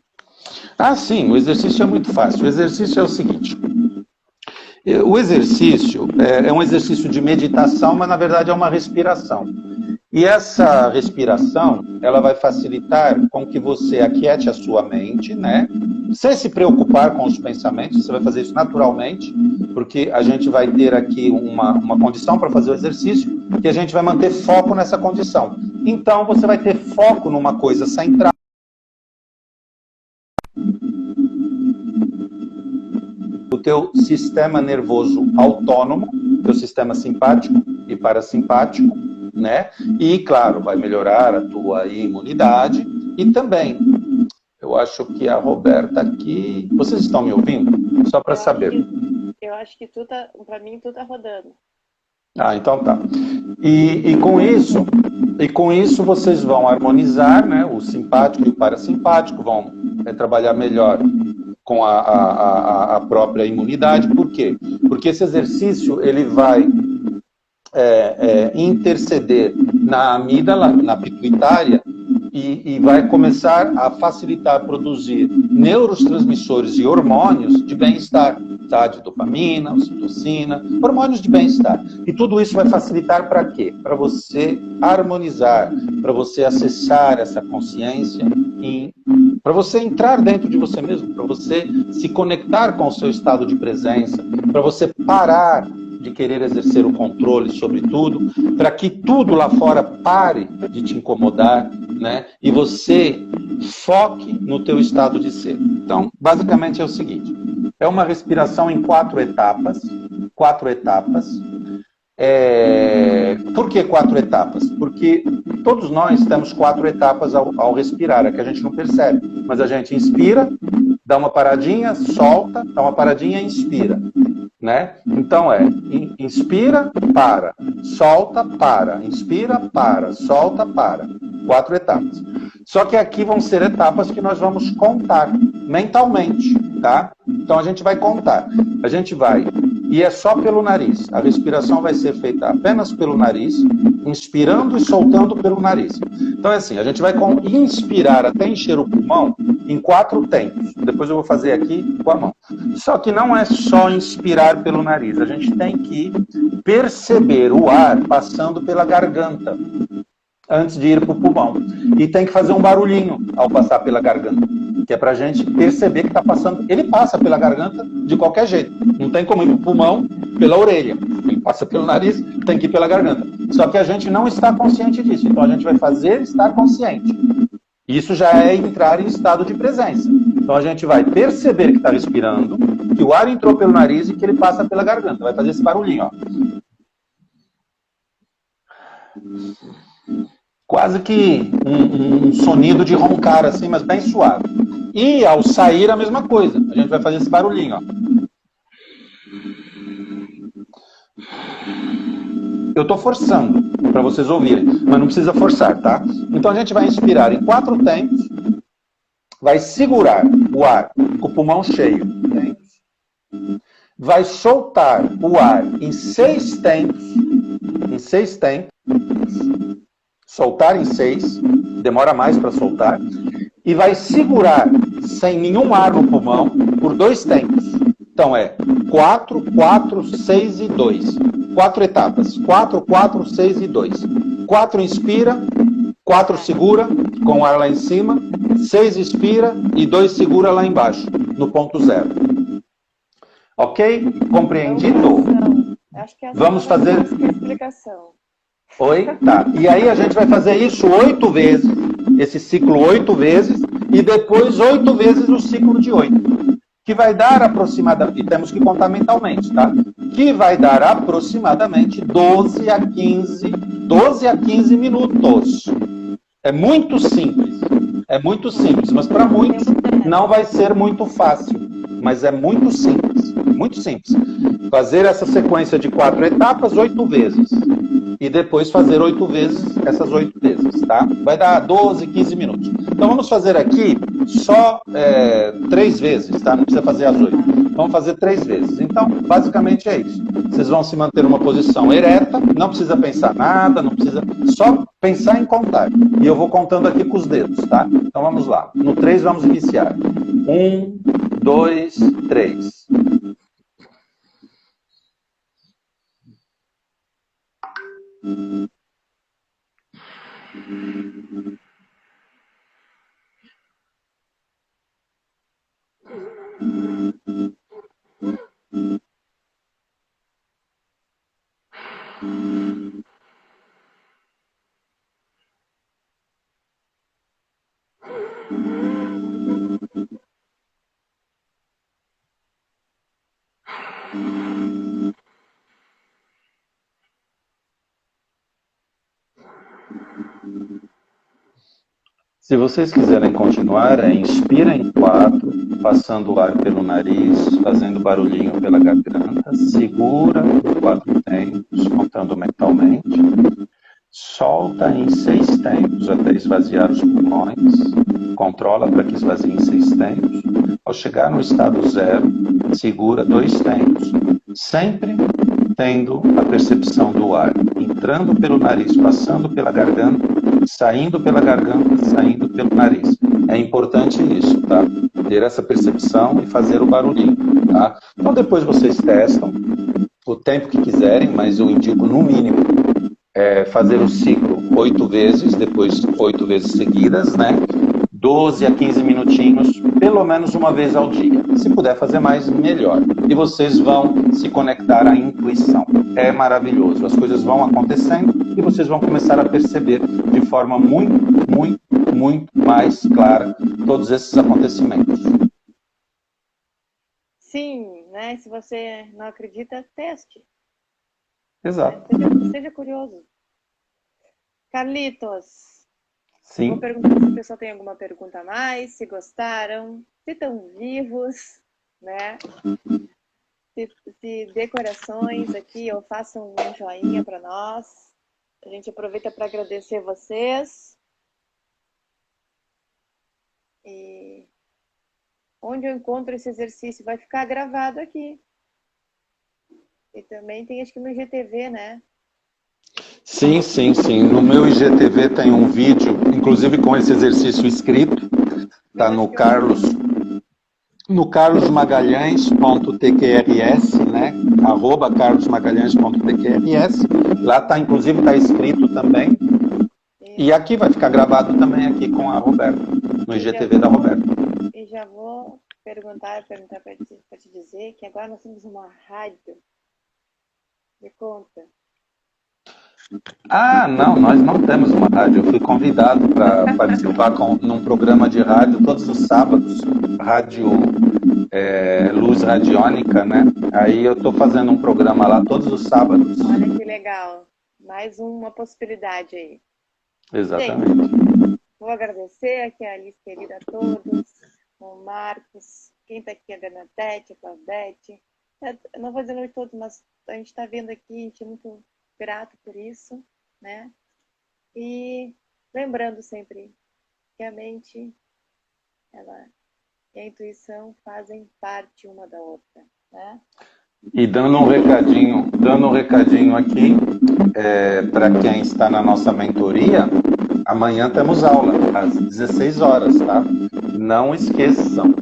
Ah, sim. O exercício é muito fácil. O exercício é o seguinte. O exercício é um exercício de meditação, mas na verdade é uma respiração. E essa respiração, ela vai facilitar com que você aquiete a sua mente, né? Sem se preocupar com os pensamentos, você vai fazer isso naturalmente, porque a gente vai ter aqui uma condição para fazer o exercício, que a gente vai manter foco nessa condição. Então, você vai ter foco numa coisa central, teu sistema nervoso autônomo, teu sistema simpático e parasimpático, né? E, claro, vai melhorar a tua imunidade e também, eu acho que a Roberta aqui... Vocês estão me ouvindo? Só para saber. Eu acho que tu tá, para mim, tu tá rodando. Ah, então tá. E com isso vocês vão harmonizar, né? O simpático e o parasimpático vão trabalhar melhor com a própria imunidade. Por quê? Porque esse exercício ele vai interceder na amígdala, na pituitária, e vai começar a facilitar produzir neurotransmissores e hormônios de bem-estar, tá? De dopamina, ocitocina, hormônios de bem-estar. E tudo isso vai facilitar para quê? Para você harmonizar, para você acessar essa consciência, para você entrar dentro de você mesmo, para você se conectar com o seu estado de presença, para você parar de querer exercer o controle sobre tudo, para que tudo lá fora pare de te incomodar, né? E você foque no teu estado de ser. Então, basicamente é o seguinte, é uma respiração em 4 etapas, 4 etapas. Por que 4 etapas? Porque todos nós temos 4 etapas ao respirar, é que a gente não percebe, mas a gente inspira, dá uma paradinha, solta, dá uma paradinha e inspira. Né? Então inspira, para, solta, para, inspira, para, solta, para. 4 etapas. Só que aqui vão ser etapas que nós vamos contar mentalmente, tá? Então a gente vai contar. A gente vai, e é só pelo nariz. A respiração vai ser feita apenas pelo nariz, inspirando e soltando pelo nariz. Então é assim, a gente vai inspirar até encher o pulmão em 4 tempos. Depois eu vou fazer aqui com a mão. Só que não é só inspirar pelo nariz, a gente tem que perceber o ar passando pela garganta antes de ir para o pulmão. E tem que fazer um barulhinho ao passar pela garganta, que é para a gente perceber que está passando. Ele passa pela garganta de qualquer jeito. Não tem como ir para o pulmão pela orelha. Ele passa pelo nariz, tem que ir pela garganta. Só que a gente não está consciente disso. Então a gente vai fazer estar consciente. Isso já é entrar em estado de presença. Então a gente vai perceber que está respirando, que o ar entrou pelo nariz e que ele passa pela garganta. Vai fazer esse barulhinho, ó. Quase que um sonido de roncar, assim, mas bem suave. E ao sair, a mesma coisa. A gente vai fazer esse barulhinho, ó. Eu estou forçando para vocês ouvirem, mas não precisa forçar, tá? Então a gente vai inspirar em 4 tempos, vai segurar o ar com o pulmão cheio, vai soltar o ar em 6 tempos, soltar em 6, demora mais para soltar, e vai segurar sem nenhum ar no pulmão por 2 tempos. Então é 4, 4, 6 e 2. 4 etapas. 4, 4, 6 e 2. 4 inspira, 4 segura, com o ar lá em cima, 6 expira e 2 segura lá embaixo, no ponto 0. Ok? Compreendido? Acho que essa Vamos fazer... a explicação. Oi? Tá. E aí a gente vai fazer isso 8 vezes, esse ciclo 8 vezes, e depois 8 vezes o ciclo de 8. Que vai dar aproximadamente, e temos que contar mentalmente, tá? Que vai dar aproximadamente 12 a 15 minutos. É muito simples, mas para muitos não vai ser muito fácil, mas é muito simples, muito simples. Fazer essa sequência de 4 etapas 8 vezes. E depois fazer 8 vezes, essas 8 vezes, tá? Vai dar 12, 15 minutos. Então vamos fazer aqui só 3 vezes, tá? Não precisa fazer as 8. Vamos fazer 3 vezes. Então, basicamente é isso. Vocês vão se manter numa posição ereta, não precisa pensar nada, não precisa... Só pensar em contar. E eu vou contando aqui com os dedos, tá? Então vamos lá. No 3 vamos iniciar. 1, 2, 3. Se vocês quiserem continuar, inspira em 4, passando o ar pelo nariz, fazendo barulhinho pela garganta, segura por 4 tempos, contando mentalmente, solta em 6 tempos até esvaziar os pulmões, controla para que esvazie em 6 tempos. Ao chegar no estado 0, segura 2 tempos, sempre tendo a percepção do ar entrando pelo nariz, passando pela garganta, saindo pela garganta, saindo pelo nariz. É importante isso, tá? Ter essa percepção e fazer o barulhinho, tá? Então depois vocês testam o tempo que quiserem, mas eu indico no mínimo fazer o ciclo 8 vezes, depois 8 vezes seguidas, né? 12 a 15 minutinhos, pelo menos uma vez ao dia. Se puder fazer mais, melhor. E vocês vão se conectar à intuição. É maravilhoso. As coisas vão acontecendo e vocês vão começar a perceber de forma muito, muito, muito mais clara todos esses acontecimentos. Sim, né? Se você não acredita, teste. Exato. Seja curioso. Carlitos, sim. Vou perguntar se o pessoal tem alguma pergunta a mais, se gostaram, se estão vivos, né? Se dê corações aqui ou façam um joinha para nós. A gente aproveita para agradecer vocês. E onde eu encontro esse exercício vai ficar gravado aqui. E também tem, acho que no IGTV, né? Sim, sim, sim. No meu IGTV tem um vídeo, inclusive com esse exercício escrito. Está no carlosmagalhães.tqrs, né? @carlosmagalhães.tqrs. Lá está, inclusive, está escrito também. E aqui vai ficar gravado também aqui com a Roberta, no IGTV da Roberta. E já vou perguntar para te dizer que agora nós temos uma rádio. Me conta. Ah, não, nós não temos uma rádio. Eu fui convidado para participar num programa de rádio todos os sábados, rádio Luz Radiônica, né? Aí eu estou fazendo um programa lá todos os sábados. Olha que legal. Mais uma possibilidade aí. Exatamente. Gente, vou agradecer aqui a Alice querida a todos, o Marcos, quem está aqui, a Bernadette, a Claudete. Eu não vou dizer nome de todos, mas a gente está vendo aqui, a gente é muito grato por isso, né? E lembrando sempre que a mente e a intuição fazem parte uma da outra, né? E dando um recadinho aqui, para quem está na nossa mentoria, amanhã temos aula, às 16 horas, tá? Não esqueçam.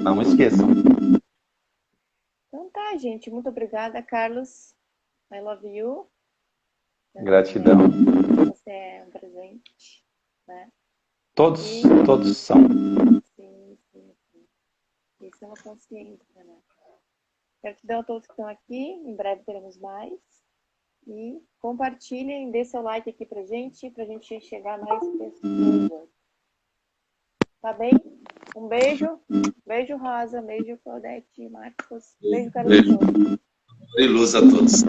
Então tá, gente. Muito obrigada, Carlos. I love you. Gratidão. Você é um presente, né? Todos são. Sim. Isso é uma consciência, né? Gratidão a todos que estão aqui. Em breve teremos mais. E compartilhem, dê seu like aqui pra gente chegar a mais pessoas. Tá bem? Um beijo. Beijo, Rosa. Beijo, Claudete, Marcos. Beijo, Carlos. Beijo. E luz a todos.